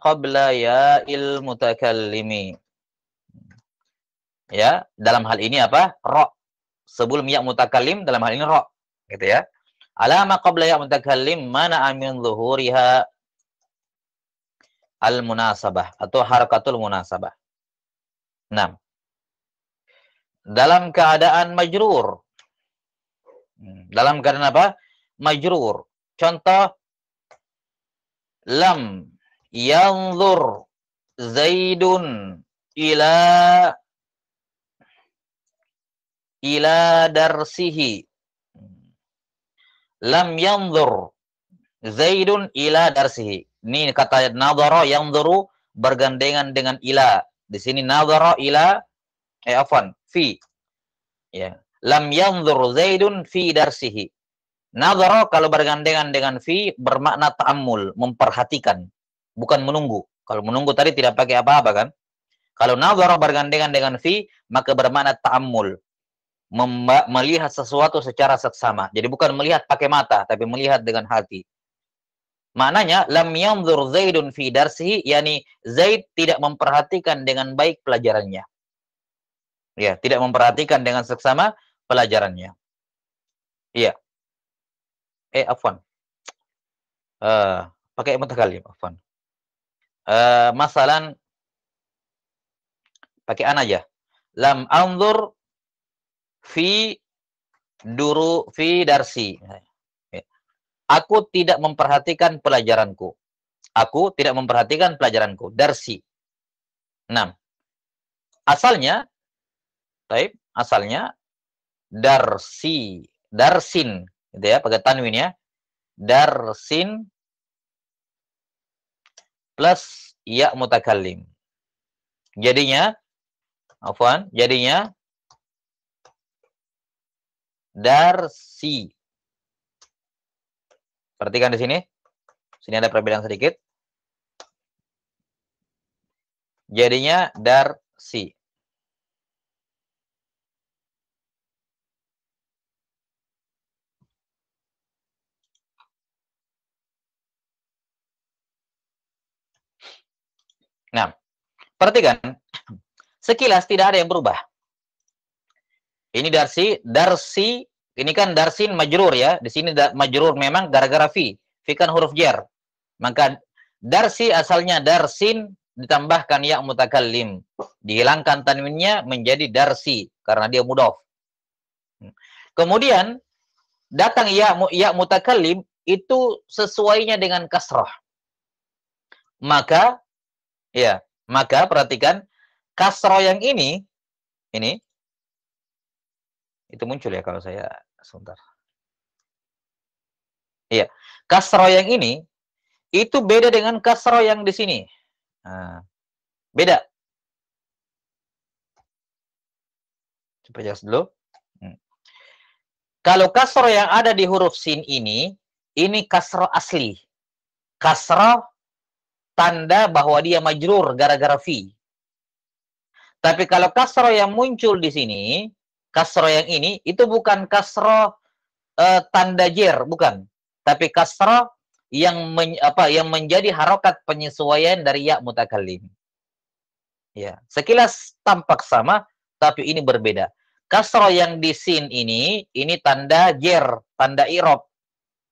qabla ya'il mutakallimi. Ya, dalam hal ini apa? Ra. Sebelum ya mutakallim, dalam hal ini ra. Gitu ya. Ala ma qabla ya mutakallim mana min zuhuriha al-munasabah atau harakatul munasabah. 6. Dalam keadaan majrur. Dalam keadaan apa? Majrur. Contoh, lam yanzur Zaidun ila darsihi. Lam yanzur Zaidun ila darsihi. Ini kata nadhara yanzuru bergandengan dengan ila. Di sini nadhara ila fi. Ya. Lam yanzur Zaidun fi darsihi. Nadhara kalau bergandengan dengan fi bermakna ta'ammul, memperhatikan, bukan menunggu. Kalau menunggu tadi tidak pakai apa-apa kan? Kalau nadhara bergandengan dengan fi maka bermakna ta'ammul, melihat sesuatu secara seksama. Jadi bukan melihat pakai mata tapi melihat dengan hati. Maknanya lam yanzur Zaidun fi darsihi, yakni Zaid tidak memperhatikan dengan baik pelajarannya. Ya, tidak memperhatikan dengan seksama pelajarannya. Iya. Afwan. Pakai mutakallim, afwan. Masalan pakai an aja. Lam anzur fi darsi. Aku tidak memperhatikan pelajaranku. Aku tidak memperhatikan pelajaranku. Darsi. 6. Asalnya, darsi. Darsin. Gitu ya, pakai tanwin ya. Darsin plus ya mutakallim. Jadinya, darsi. Perhatikan di sini. Sini ada perbedaan sedikit. Jadinya darsi. Nah, perhatikan. Sekilas tidak ada yang berubah. Ini darsi. Ini kan darsin majrur ya. Di sini majrur memang gara-gara fi. Fi kan huruf jar. Maka darsi asalnya darsin ditambahkan ya mutakallim. Dihilangkan tanwinnya menjadi darsi karena dia mudhaf. Kemudian datang ya mutakallim itu sesuainya dengan kasrah. Maka perhatikan kasrah yang ini itu muncul ya kalau saya sebentar. Iya, kasrah yang ini itu beda dengan kasrah yang di sini. Nah, beda. Coba jelas dulu. Kalau kasrah yang ada di huruf sin ini kasrah asli. Kasrah tanda bahwa dia majrur gara-gara fi. Tapi kalau kasroh yang muncul di sini, kasroh yang ini, itu bukan kasroh tanda jer, bukan. Tapi kasroh yang yang menjadi harokat penyesuaian dari ya mutakallim. Ya, sekilas tampak sama, tapi ini berbeda. Kasroh yang di sin ini tanda jer, tanda irob.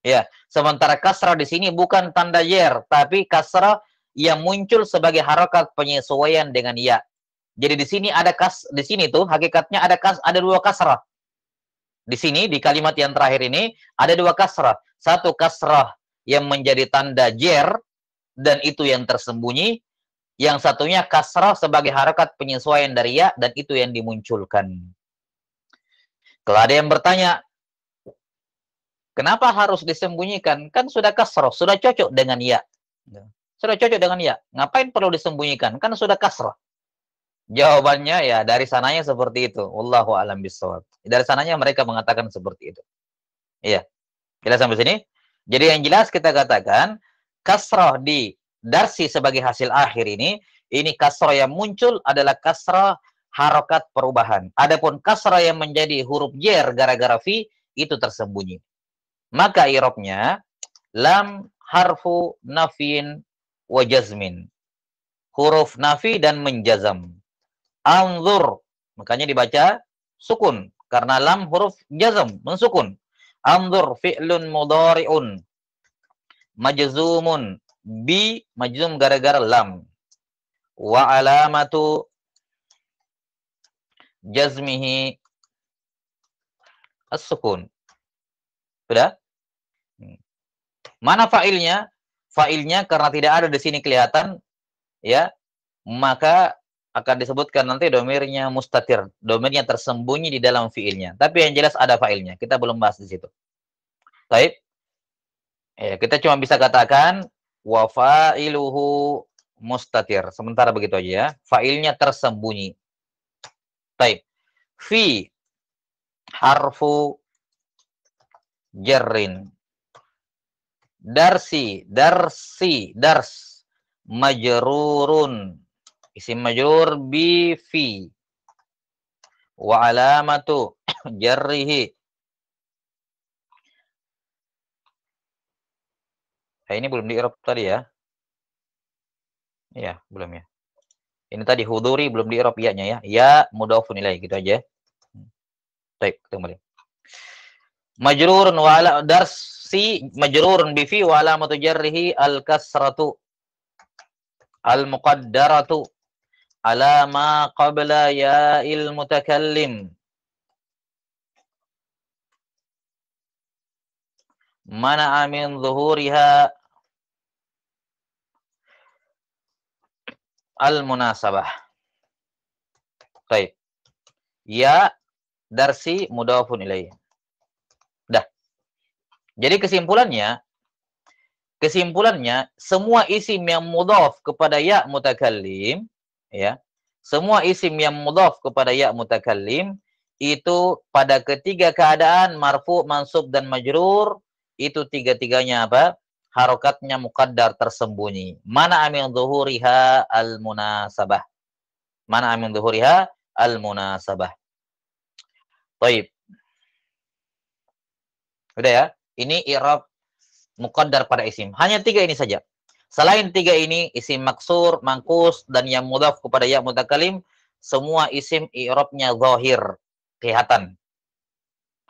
Ya, sementara kasrah di sini bukan tanda jer, tapi kasrah yang muncul sebagai harokat penyesuaian dengan ya. Jadi di sini di sini tuh hakikatnya ada dua kasrah. Di sini di kalimat yang terakhir ini ada dua kasrah. Satu kasrah yang menjadi tanda jer dan itu yang tersembunyi. Yang satunya kasrah sebagai harokat penyesuaian dari ya dan itu yang dimunculkan. Kalau ada yang bertanya, kenapa harus disembunyikan? Kan sudah kasrah, sudah cocok dengan ya. Sudah cocok dengan ya. Ngapain perlu disembunyikan? Kan sudah kasrah. Jawabannya ya dari sananya seperti itu. Wallahu a'lam bishawab. Dari sananya mereka mengatakan seperti itu. Iya. Jelas sampai sini? Jadi yang jelas kita katakan kasrah di darsi sebagai hasil akhir ini kasrah yang muncul adalah kasrah harokat perubahan. Adapun kasrah yang menjadi huruf jer gara-gara fi itu tersembunyi. Maka i'rabnya lam harfu nafin wa jazmin. Huruf nafi dan menjazam. Anzur, makanya dibaca sukun karena lam huruf jazam, mensukun. Anzur fi'lun mudhari'un majzumun bi, majzum gara-gara lam. Wa alamatu jazmihi as-sukun. Sudah? Mana fa'ilnya? Fa'ilnya karena tidak ada di sini kelihatan, ya, maka akan disebutkan nanti domirnya mustatir, domirnya tersembunyi di dalam fi'ilnya. Tapi yang jelas ada fa'ilnya. Kita belum bahas di situ. Baik. Ya, kita cuma bisa katakan wa fa'iluhu mustatir. Sementara begitu aja ya. Fa'ilnya tersembunyi. Baik. Fi harfu jarrin. Darsi, dars. Majrurun. Isim majrur bi fi. Wa alamatu jarrihi. Ini belum di-i'rab tadi ya. Iya, belum ya. Ini tadi huduri belum di-i'rab ya-nya ya. Ya mudhafun ilaih gitu aja. Baik, kembali. Majrurun wa ala darsi majrurun bi fi wa alamatu jarrihi al-kasratu al-muqaddaratu ala ma qabla ya'il mutakallim. Mana'a min zuhuriha al-munasabah. Baik. Ya darsi mudhafun ilaih. Dah. Jadi kesimpulannya semua isim yang mudhaf kepada ya mutakallim, ya. Semua isim yang mudhaf kepada ya mutakallim itu pada ketiga keadaan marfu, mansub dan majrur itu tiga-tiganya apa? Harokatnya muqaddar tersembunyi. Mana amin zuhuriha al-munasabah. Mana amin zuhuriha al-munasabah. Baik. Udah ya? Ini i'rab muqaddar pada isim. Hanya tiga ini saja. Selain tiga ini, isim maksur, mangkus, dan yang mudhaf kepada ya mutakallim, semua isim i'rabnya zahir, kelihatan.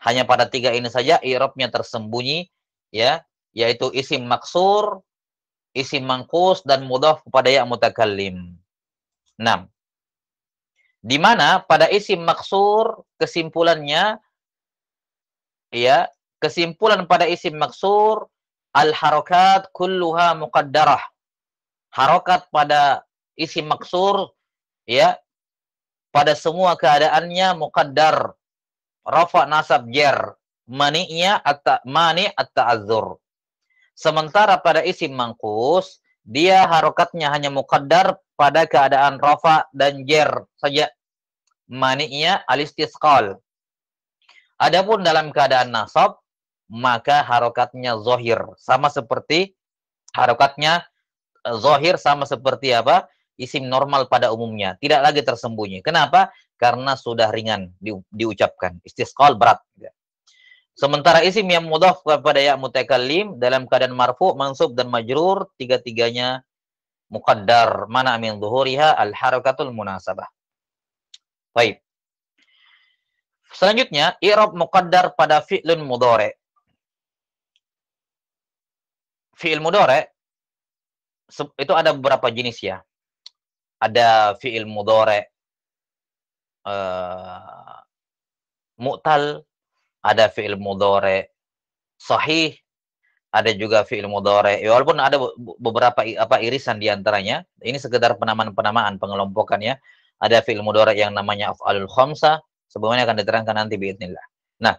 Hanya pada tiga ini saja i'rabnya tersembunyi, ya, yaitu isim maksur, isim mangkus, dan mudhaf kepada ya mutakallim. 6. Di mana pada isim maksur kesimpulannya, ya, kesimpulan pada isim maksur al-harokat kulluha muqaddarah. Harokat pada isim maksur, ya, pada semua keadaannya muqaddar. Rafa, nasab, jer. Mani'nya mani at-ta'azzur. Sementara pada isim mangkus, dia harokatnya hanya muqaddar pada keadaan rafa dan jer saja. Mani'nya al-istisqal. Adapun dalam keadaan nasab, maka harokatnya zahir, sama seperti harokatnya zahir sama seperti apa? isim normal pada umumnya, tidak lagi tersembunyi. Kenapa? Karena sudah ringan diucapkan. Istisqal berat. Sementara isim yang mudhaf kepada ya mutakallim dalam keadaan marfu, mansub dan majrur, tiga-tiganya muqaddar. Mana min zuhuriha al-harakatul munasabah. Baik. Selanjutnya, i'rab muqaddar pada fi'lun mudhari'. Fi'il mudhari' itu ada beberapa jenis ya. Ada fi'il mudhari' mu'tal, ada fi'il mudhari' sahih, ada juga fi'il mudhari'. Ya, walaupun ada beberapa irisan di antaranya. Ini sekedar penamaan-penamaan, pengelompokan ya. Ada fi'il mudhari' yang namanya af'alul khamsah, sebelumnya akan diterangkan nanti biidznillah. Nah,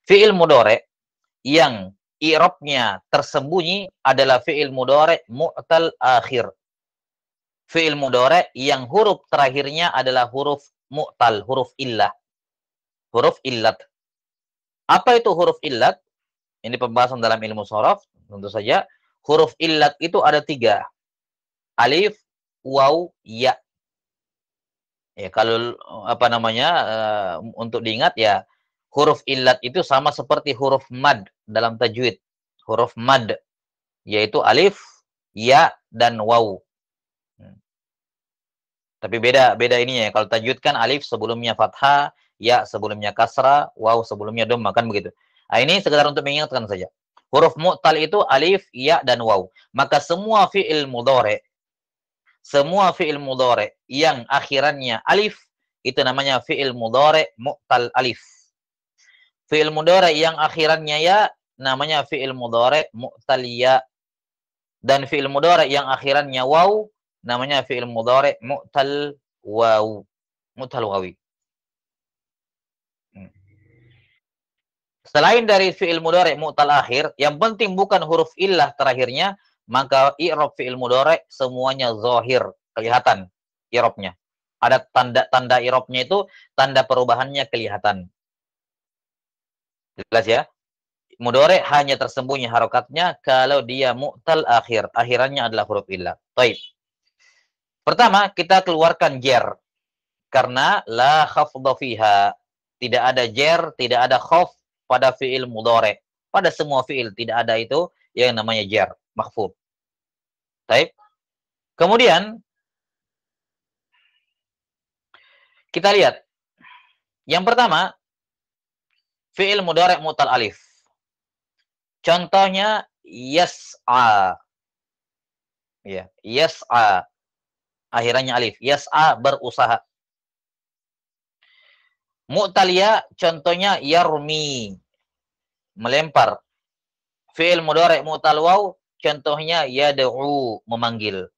fi'il mudhari' yang i'rabnya tersembunyi adalah fi'il mudhari' mu'tal akhir. Fi'il mudhari' yang huruf terakhirnya adalah huruf mu'tal, huruf illah. Huruf illat. Apa itu huruf illat? Ini pembahasan dalam ilmu sharaf, tentu saja. Huruf illat itu ada 3. Alif, waw, ya. Ya, kalau untuk diingat ya, huruf illat itu sama seperti huruf mad dalam tajwid. Huruf mad, yaitu alif, ya, dan waw. Tapi beda ininya ya. Kalau tajwid kan alif sebelumnya fathah, ya sebelumnya kasrah, waw sebelumnya dhamma, kan begitu. Nah, ini sekedar untuk mengingatkan saja. Huruf mu'tal itu alif, ya, dan waw. Maka semua fi'il mudhari' yang akhirannya alif, itu namanya fi'il mudhari' mu'tal alif. Fi'il mudhari' yang akhirannya ya, namanya fi'il mudhari' mu'tal ya. Dan fi'il mudhari' yang akhirannya waw, namanya fi'il mudhari' mu'tal waw. Mu'tal wawi. Selain dari fi'il mudhari' mu'tal akhir, yang penting bukan huruf illah terakhirnya, maka i'rab fi'il mudhari' semuanya zahir, kelihatan i'rabnya. Ada tanda-tanda i'rabnya itu, tanda perubahannya kelihatan. Jelas ya? Mudhari' hanya tersembunyi harokatnya kalau dia mu'tal akhir. Akhirannya adalah huruf illah. Baik. Pertama, kita keluarkan jer. Karena la khafdha fiha. Tidak ada jer, tidak ada khaf pada fi'il mudhari'. Pada semua fi'il tidak ada itu yang namanya jer, makhfud. Baik. Kemudian kita lihat. Yang pertama, fi'il mudhari' mu'tal alif. Contohnya yas'a. Ya, yas'a. Akhirannya alif. Yas'a, berusaha. Mu'tal ya, contohnya yarmi. Melempar. Fi'il mudhari' mu'tal waw, contohnya yad'u, memanggil.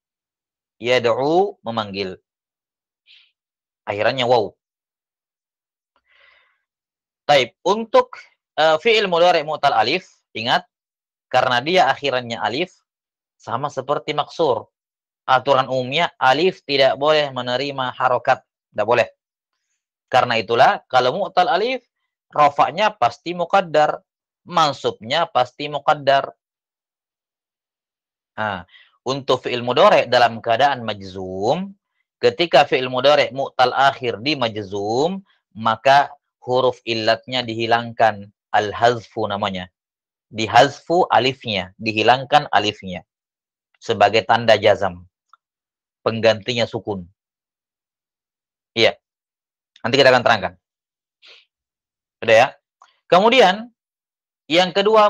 Yad'u, memanggil. Akhirannya waw. Taib. Untuk fi'il mudhari' mu'tal alif, ingat, karena dia akhirannya alif, sama seperti maksur. Aturan umumnya, alif tidak boleh menerima harokat. Tidak boleh. Karena itulah, kalau mu'tal alif, rofaknya pasti muqaddar. Mansubnya pasti muqaddar. Nah, untuk fi'il mudhari' dalam keadaan majzum, ketika fi'il mudhari' mu'tal akhir di majzum, maka huruf illatnya dihilangkan. Al-hazfu namanya. Dihazfu alifnya. Dihilangkan alifnya. Sebagai tanda jazam. Penggantinya sukun. Iya. Nanti kita akan terangkan. Sudah ya? Kemudian, yang kedua,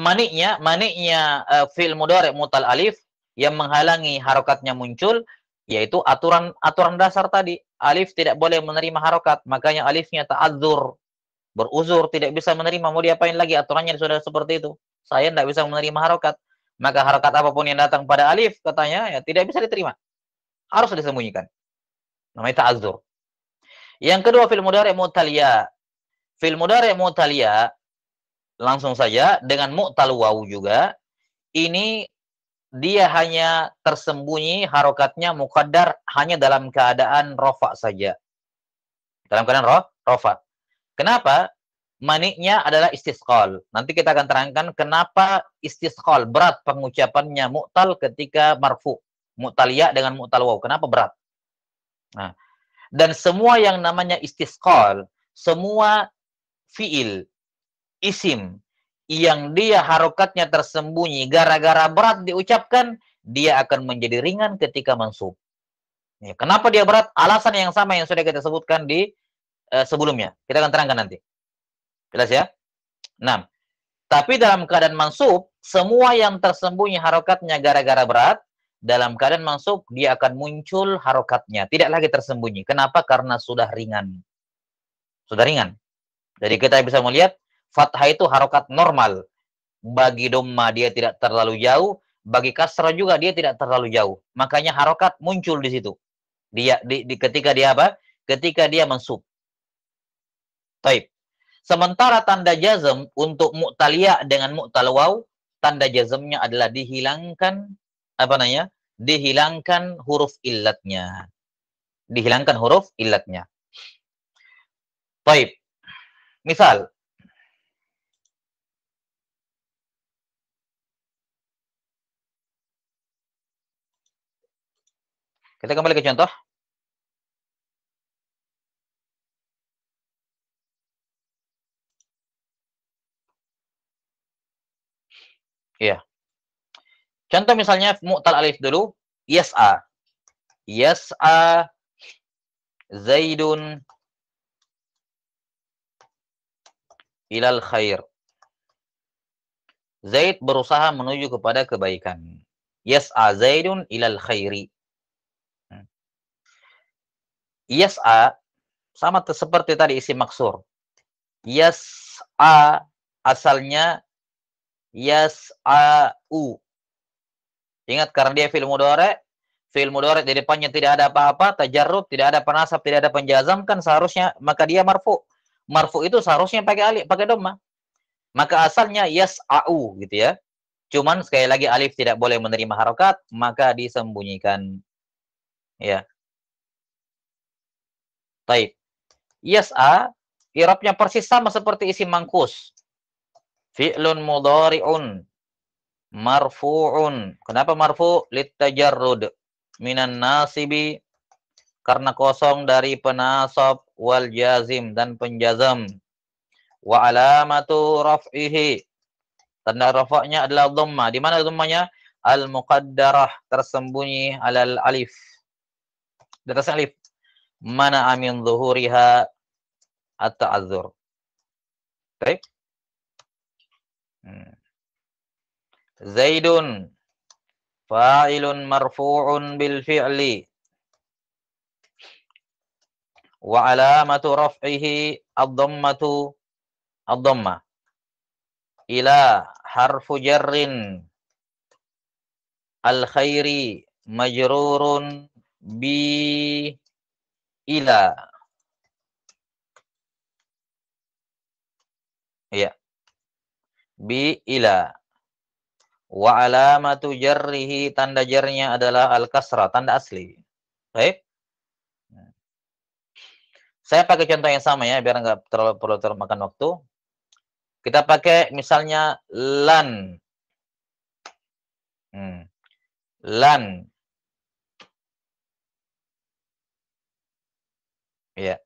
maniknya fi'il mudhari' mu'tal alif yang menghalangi harokatnya muncul, yaitu aturan dasar tadi. Alif tidak boleh menerima harokat, makanya alifnya ta'adzur, beruzur, tidak bisa menerima. Mau diapain lagi, aturannya sudah seperti itu. Saya tidak bisa menerima harokat. Maka harokat apapun yang datang pada alif, katanya, ya tidak bisa diterima. Harus disembunyikan. Namanya ta'adzur. Yang kedua, fi'il mudhari' mu'tal ya. Fi'il mudhari' mu'tal ya, langsung saja dengan mu'tal waw juga, ini dia hanya tersembunyi harokatnya muqaddar hanya dalam keadaan rofa saja. Dalam keadaan rofa. Kenapa? Maniknya adalah istisqal. Nanti kita akan terangkan kenapa istisqal, berat pengucapannya mu'tal ketika marfu. Mu'tal ya dengan mu'tal waw. Kenapa berat? Nah, dan semua yang namanya istisqal, semua fiil, isim yang dia harokatnya tersembunyi gara-gara berat diucapkan, dia akan menjadi ringan ketika mansub. Ya, kenapa dia berat? Alasan yang sama yang sudah kita sebutkan di sebelumnya. Kita akan terangkan nanti. Jelas ya? Nah, tapi dalam keadaan mansub, semua yang tersembunyi harokatnya gara-gara berat, dalam keadaan mansub, dia akan muncul harokatnya. Tidak lagi tersembunyi. Kenapa? Karena sudah ringan. Sudah ringan. Jadi kita bisa melihat, fathah itu harokat normal. Bagi dhamma dia tidak terlalu jauh, bagi kasrah juga dia tidak terlalu jauh. Makanya harokat muncul di situ. Ketika dia apa? Ketika dia mansub. Taib. Sementara tanda jazm untuk mu'tal-ya dengan mu'tal waw, tanda jazmnya adalah dihilangkan apa namanya? Dihilangkan huruf illatnya. Dihilangkan huruf illatnya. Taib. Misal, kita kembali ke contoh. Iya. Contoh misalnya mu'tal alif dulu, yas'a. Yas'a Zaidun ilal khair. Zaid berusaha menuju kepada kebaikan. Yas'a Zaidun ilal khairi. Yas'a sama seperti tadi isim maksur. Yas'a asalnya yas'a'u. Ingat karena dia fi'il mudhari di depannya tidak ada apa-apa, tajarrud, tidak ada penasab, tidak ada penjazam, kan seharusnya maka dia marfu. Marfu itu seharusnya pakai alif, pakai dhamma. Maka asalnya yas'a'u gitu ya. Cuman sekali lagi alif tidak boleh menerima harokat, maka disembunyikan. Ya. Taib. Yas'a i'rabnya persis sama seperti isim mangkus. Fi'lun mudhari'un marfu'un. Kenapa marfu'? Litajarrud minan nasibi, karena kosong dari penasab, wal jazim dan penjazam. Wa alamatu raf'ihi, tanda rafa'nya adalah dhamma. Di mana dhammanya? Al muqaddarah, tersembunyi alal alif. Di atas alif. Mana amin zuhuriha at-ta'adzur. Baik. Zaidun fa'ilun marfu'un bil fi'li wa alamatu raf'ihi ad-dhammatu ad-dhamma. Ila harfu jarrin al-khairi majrurun bi ila. Ya. Bi ila. Wa alamatu jarrihi, tanda jarnya adalah al-kasrah, tanda asli. Baik. Saya pakai contoh yang sama ya, biar nggak perlu termakan waktu. Kita pakai misalnya lan. Lan. Ya.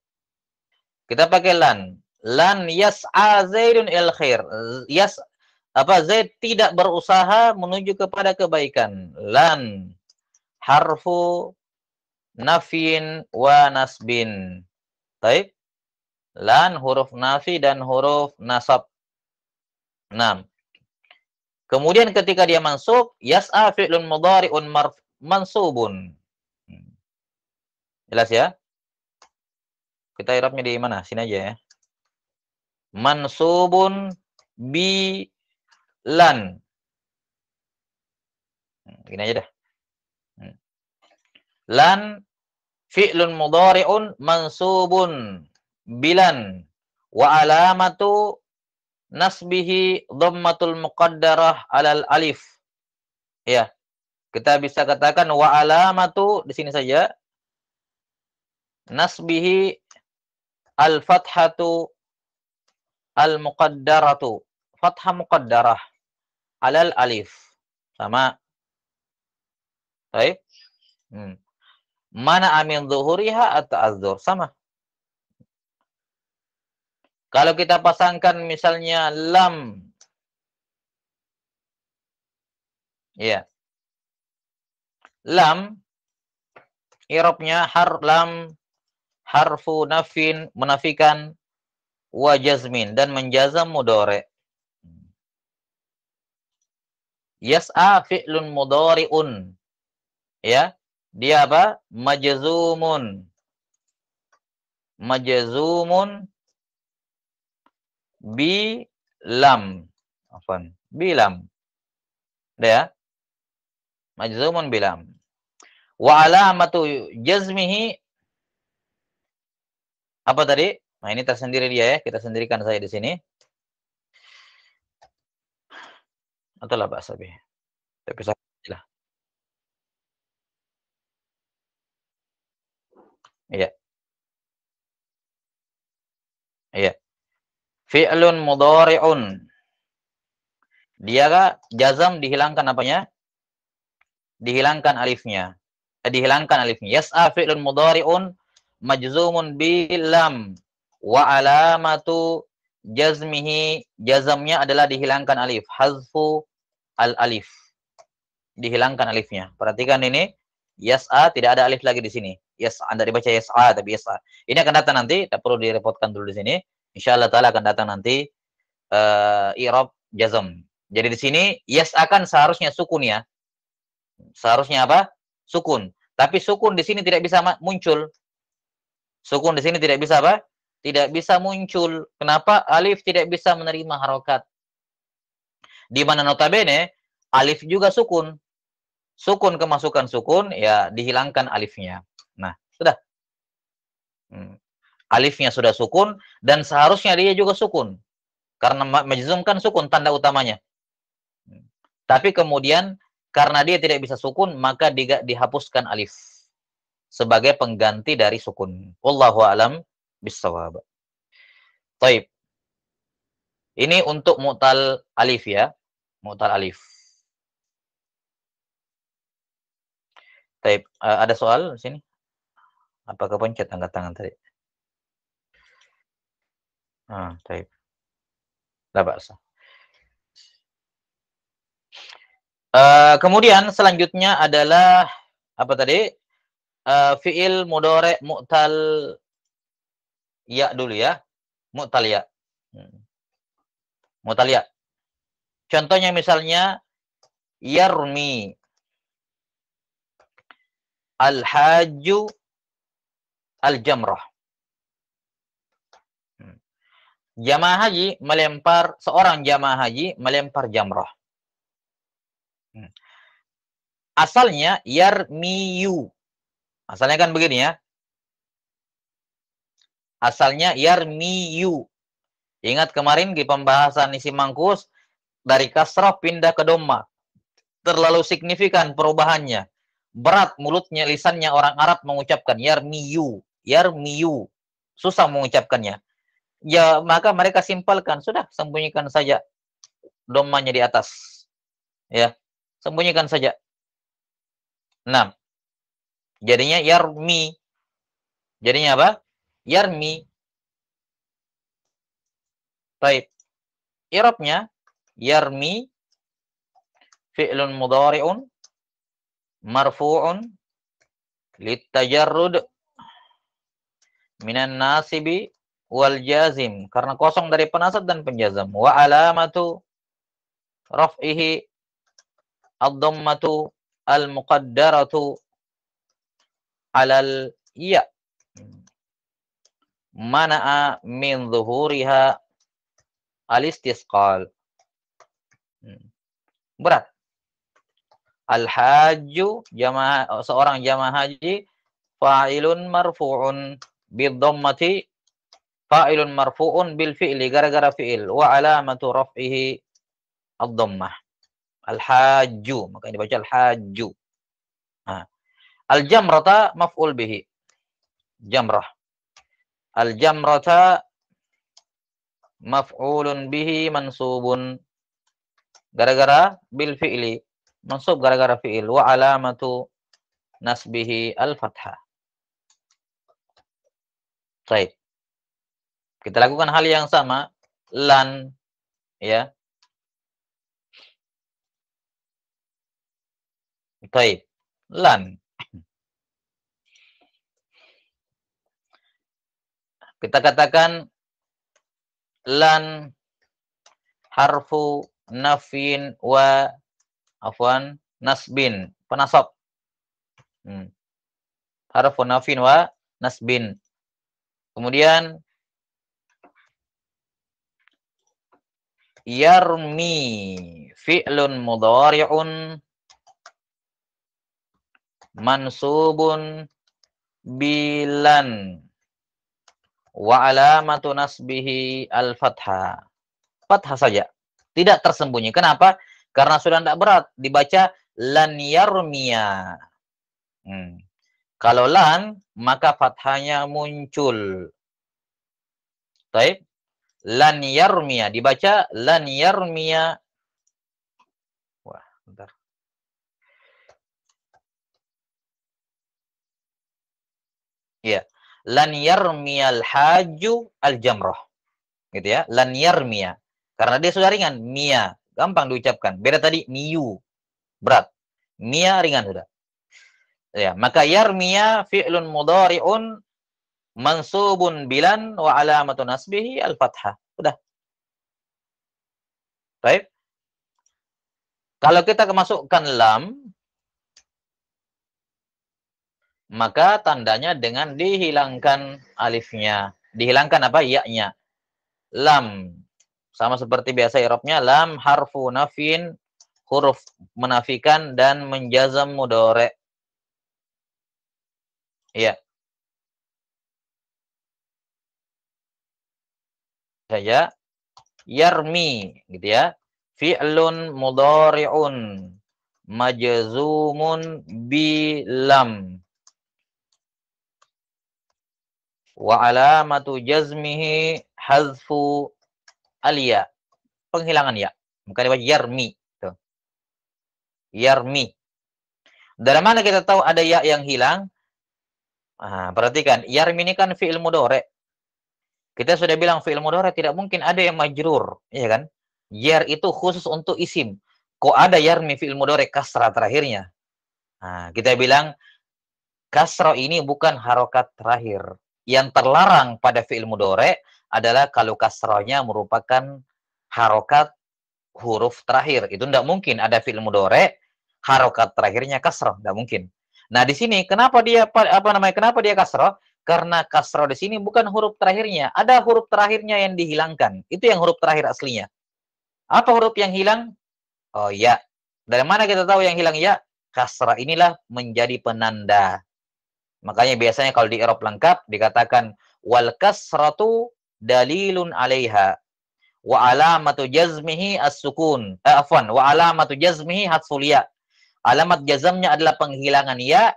Kita pakai lan. Lan yas'a Zaidun il khair. Zaid tidak berusaha menuju kepada kebaikan. Lan harfu nafin wa nasbin. Baik. Lan huruf nafi dan huruf nasab. 6. Kemudian ketika dia mansub, yas'a fi'lun mudhari'un mansubun. Jelas ya? Kita i'rabnya di mana? Sini aja ya. Mansubun bi lan. Gini aja dah. Lan fi'lun mudhari'un mansubun bilan wa alamatu nasbihi dhammatul muqaddarah alal alif. Ya. Kita bisa katakan wa alamatu di sini saja. Nasbihi al-fathatu al-muqaddaratu. Fathah muqaddarah alal alif. Sama. Baik. Hmm. Mana amin zuhuriha at-ta'azzur. Sama. Kalau kita pasangkan misalnya lam, ya, lam, i'rabnya lam, harfu nafin, menafikan, wa jazmin, dan menjazam mudhari'. Yas'a fi'lun mudhari'un. Ya, dia apa? Majzumun. Majzumun bi lam. Afwan, bi lam. Ya, majzumun bi lam. Wa alamatu jazmihi apa tadi? Nah, ini tersendiri dia ya, kita sendirikan saya di sini. Atau la ba'sa bih. Tapi lah. Iya, iya. Fi'lun mudhari'un. Dia jazam dihilangkan apanya? Dihilangkan alifnya. Dihilangkan alifnya. Yas'a fi'lun mudhari'un majzumun bil lam wa alamatu jazmihi, jazamnya adalah dihilangkan alif, hazfu al alif. Dihilangkan alifnya. Perhatikan ini, yas'a tidak ada alif lagi di sini. Yas'a, Anda dibaca yas'a tapi yas'a. Ini akan datang nanti, tak perlu direpotkan dulu di sini. Insyaallah taala akan datang nanti i'rab jazm. Jadi di sini yas'a kan seharusnya sukun ya. Seharusnya apa? Sukun. Tapi sukun di sini tidak bisa muncul. Sukun di sini tidak bisa apa? Tidak bisa muncul. Kenapa? Alif tidak bisa menerima harokat. Di mana notabene alif juga sukun. Sukun kemasukan sukun, ya dihilangkan alifnya. Nah, sudah. Alifnya sudah sukun dan seharusnya dia juga sukun. Karena majzum kan sukun tanda utamanya. Tapi kemudian karena dia tidak bisa sukun, maka dihapuskan alif sebagai pengganti dari sukun. Wallahu a'lam bissawab. Taib. Ini untuk mu'tal alif ya. Mu'tal alif. Taib. Ada soal di sini? Apakah pencet angkat tangan tadi? Taib. La ba'sa. Kemudian selanjutnya adalah apa tadi? Fi'il mudhari' mu'tal ya dulu ya. Mu'tal ya. Mu'tal ya. Contohnya misalnya yarmi, al-hajju, al-jamrah. Jamaah haji melempar, seorang jamaah haji melempar jamrah. Asalnya yarmiyu. Asalnya kan begini ya. Asalnya yarmiyu. Ingat kemarin di pembahasan isi mangkus, dari kasrah pindah ke dhamma. Terlalu signifikan perubahannya. Berat mulutnya, lisannya orang Arab mengucapkan yarmiyu. Yarmiyu. Susah mengucapkannya. Ya, maka mereka simpelkan. Sudah, sembunyikan saja dhammanya di atas. Ya, sembunyikan saja. 6. Jadinya yarmi. Jadinya apa? Yarmi. Baik. I'rabnya yarmi fi'lun mudhari'un marfu'un litajarrud minan nasibi wal jazim, karena kosong dari penasab dan penjazam. Wa alamatu raf'ihi ad-dhammatu al-muqaddaratu 'alal ya. Mana'a min zuhuriha al-istisqal. Berat. Al-hajju, jamaah, seorang jamaah haji, fa'ilun marfu'un bid-dhammati, fa'ilun marfu'un bil fi'li, gara-gara fi'il, wa alamatu raf'ihi ad-dhammah. Al-hajju, maka dibaca al-hajju. Al-jamrata maf'ul bihi. Jamrah. Al-jamrata maf'ulun bihi mansubun, gara-gara bil fi'li, mansub gara-gara fi'il, wa alamatu nasbihi al-fathah. Baik. Kita lakukan hal yang sama. Lan, ya. Baik. Lan. Kita katakan lan harfu nafin wa afwan nasbin. Penasab. Harfu nafin wa nasbin. Kemudian yarmi fi'lun mudhari'un mansubun bilan wa alamatu nasbihi al-fathah. Fathah saja. Tidak tersembunyi. Kenapa? Karena sudah tidak berat. Dibaca lan yarmiya. Kalau lan, maka fathahnya muncul. Baik. Lan yarmiya. Dibaca lan yarmiya. Wah, bentar. Ya. Lan yarmiyal haju al-jamrah. Gitu ya. Lan yarmiya. Karena dia sudah ringan. Mia. Gampang diucapkan. Beda tadi miyu. Berat. Mia ringan sudah. Ya, maka yarmiya fi'lun mudhari'un mansubun bilan wa alamatu nasbihi al-fathah. Sudah. Baik. Kalau kita masukkan lam, maka tandanya dengan dihilangkan alifnya. Dihilangkan apa? Ya-nya. Lam. Sama seperti biasa i'rabnya, lam harfu nafin, huruf menafikan dan menjazam mudhari'. Iya. Saja yarmi gitu ya. Fi'lun mudhari'un majzumun bilam wa alamatu jazmihi hazfu al-ya. Penghilangan ya. Bukan dibaca yarmi. Tuh. Yarmi. Dari mana kita tahu ada ya yang hilang? Perhatikan, yarmi ini kan fi'il mudhari'. Kita sudah bilang fi'il mudhari' tidak mungkin ada yang majrur, ya kan? Yar itu khusus untuk isim. Kok ada yarmi fi'il mudhari' kasrah terakhirnya? Kita bilang kasrah ini bukan harokat terakhir. Yang terlarang pada fi'il mudhari' adalah kalau kasrahnya merupakan harokat huruf terakhir. Itu tidak mungkin ada fi'il mudhari' harokat terakhirnya kasrah, tidak mungkin. Nah, di sini kenapa dia kenapa dia kasrah? Karena kasrah di sini bukan huruf terakhirnya, ada huruf terakhirnya yang dihilangkan. Itu yang huruf terakhir aslinya. Apa huruf yang hilang? Oh ya. Dari mana kita tahu yang hilang ya? Kasrah inilah menjadi penanda. Makanya biasanya kalau di i'rab lengkap dikatakan wal kasratu dalilun 'alaiha wa alamatu jazmihi as-sukun. Wa alamatu jazmihi hadful ya. Alamat jazamnya adalah penghilangan ya.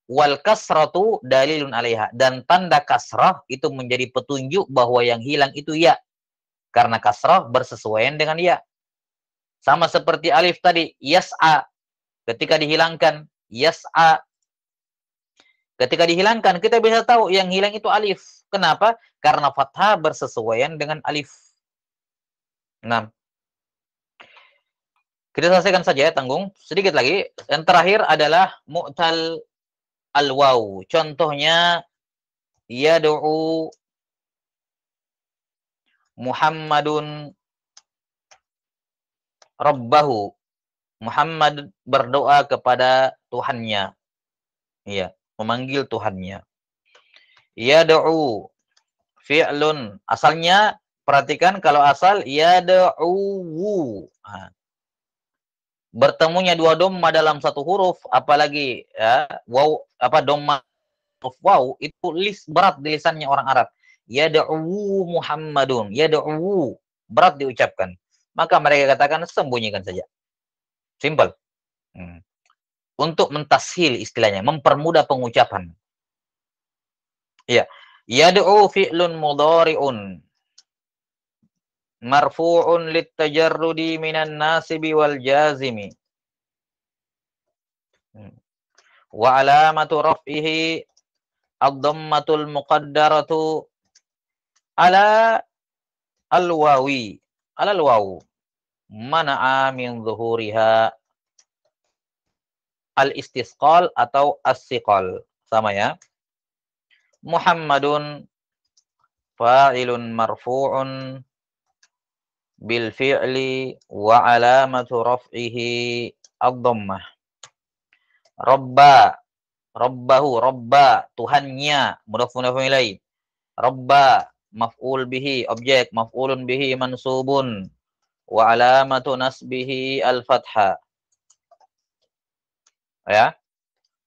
Wal kasratu dalilun 'alaiha, dan tanda kasrah itu menjadi petunjuk bahwa yang hilang itu ya. Karena kasrah bersesuaian dengan ya. Sama seperti alif tadi, yas'a. Ketika dihilangkan, yas'a. Ketika dihilangkan, kita bisa tahu yang hilang itu alif. Kenapa? Karena fathah bersesuaian dengan alif. Nah, kita selesaikan saja ya, tanggung. Sedikit lagi. Yang terakhir adalah mu'tal al-waw. Contohnya, yad'u Muhammadun rabbahu. Muhammad berdoa kepada Tuhannya. Iya, memanggil Tuhannya. Yad'u fi'lun. Asalnya, perhatikan kalau asal yad'u. Bertemunya dua dhamma dalam satu huruf, apalagi ya, waw dhamma huruf waw itu berat di lisannya orang Arab. Yad'u Muhammadun, yad'u berat diucapkan. Maka mereka katakan sembunyikan saja. Simple. Untuk mentashil istilahnya, mempermudah pengucapan. Ya, yad'u fi'lun mudhari'un marfu'un littajarrudi minan nasibi wal jazimi. Wa alamatu raf'ihi ad-dhammatul muqaddaratu ala al-wawi. Ala al-wawu. Mana'a min zuhuriha al-istisqal atau as-siqal. Sama ya. Muhammadun fa'ilun marfu'un bil fi'li wa alamatu raf'ihi ad-dhammah. Rabba, rabbahu, rabba, Tuhannya, mudhafun ilaih. Rabba, maf'ul bihi, objek, maf'ulun bihi, mansubun. Wa alamatu nasbihi al-fathah. Ya.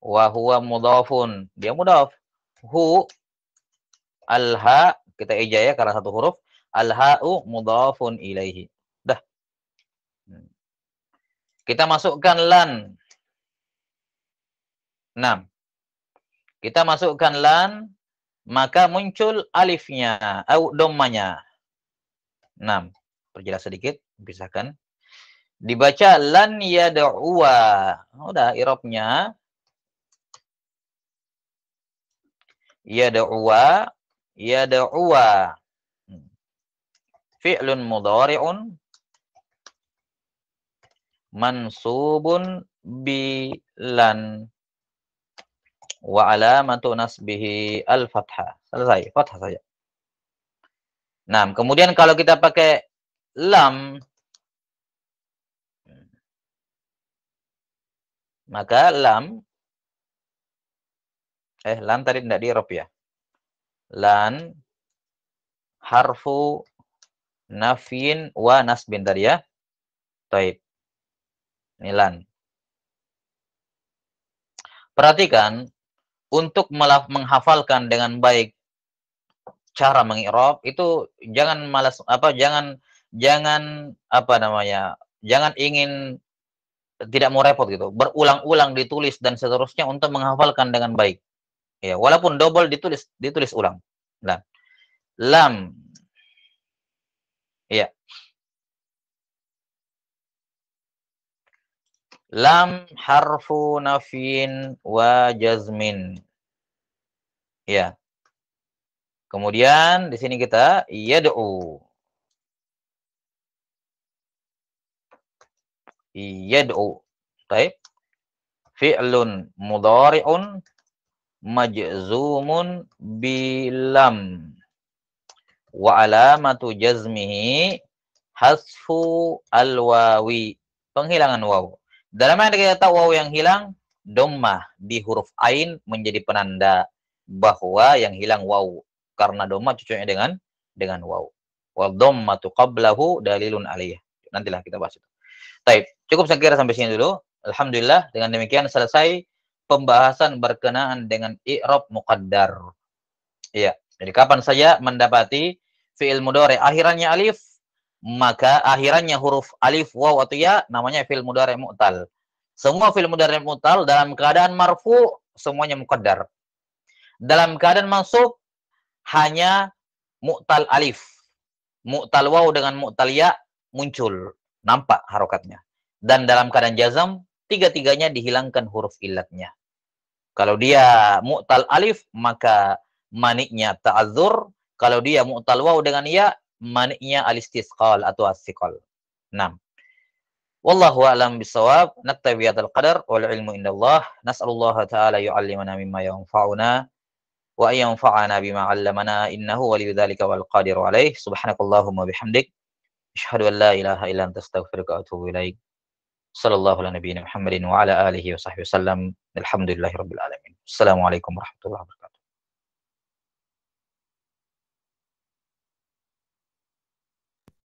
Wa huwa mudhafun, dia mudhaf. Hu, al-ha, kita ijaya karena satu huruf. Al-ha'u mudhafun ilaihi. Dah. Kita masukkan lan. 6. Kita masukkan lan, maka muncul alifnya, atau dhammanya. 6. Perjelas sedikit, pisahkan. Dibaca lan yad'uwa. Udah i'rabnya. Yad'uwa, yad'uwa. Fi'lun mudhari'un mansubun bilan wa alamatu nasbihi al-fathah. Selesai, fathah saja. Nah, kemudian kalau kita pakai lam, maka lam tadi tidak di-i'rab ya. Lan harfu nafyin wa nasbin tadi ya. Baik. Ini lan. Perhatikan, untuk menghafalkan dengan baik cara mengi'rab itu jangan malas jangan ingin tidak mau repot gitu. Berulang-ulang ditulis dan seterusnya untuk menghafalkan dengan baik. Ya, walaupun double ditulis ulang. Nah, lam. Ya. Lam harfu nafyin wa jazmin. Ya. Kemudian di sini kita yad'u. Yad'u. Baik. Fi'lun mudhari'un majzumun bilam. Wa alamatu jazmihi hasfu al-wawi. Penghilangan waw. Dalam mana kita tahu waw yang hilang? Dhammah di huruf ain menjadi penanda bahwa yang hilang waw. Karena dhammah cocoknya dengan waw. Wa dhammatu qablahu dalilun alaih. Nantilah kita bahas itu. Baik, cukup saya kira sampai sini dulu. Alhamdulillah, dengan demikian selesai pembahasan berkenaan dengan i'rab muqaddar. Iya, jadi kapan saja mendapati fi'il mudhari akhirannya alif, maka akhirannya huruf alif, waw atau ya, namanya fi'il mudhari mu'tal. Semua fi'il mudhari mu'tal dalam keadaan marfu semuanya muqaddar. Dalam keadaan mansub hanya mu'tal alif. Mu'tal waw dengan mu'tal ya muncul, nampak harokatnya. Dan dalam keadaan jazam, tiga-tiganya dihilangkan huruf illatnya. Kalau dia mu'tal alif, maka maniknya ta'adzur. Kalau dia mu'tal waw dengan ya, maniknya al-istisqal atau as-siqal. 6. Wallahu a'lam bissawab. Naktafi bihadzal qadar wal ilmu indallah. Nas'alullaha ta'ala yu'allimana mimma yanfa'una wa yanfa'ana bima 'allamana innahu waliyyu dzalika wal qadiru 'alaih. Subhanakallahumma bihamdik asyhadu an la ilaha illa anta astaghfiruka wa atubu ilaik. Sallallahu ala nabiyyina Muhammadin wa ala alihi wa sahbihi wasallam. Alhamdulillahirabbil alamin. Assalamualaikum warahmatullahi wabarakatuh.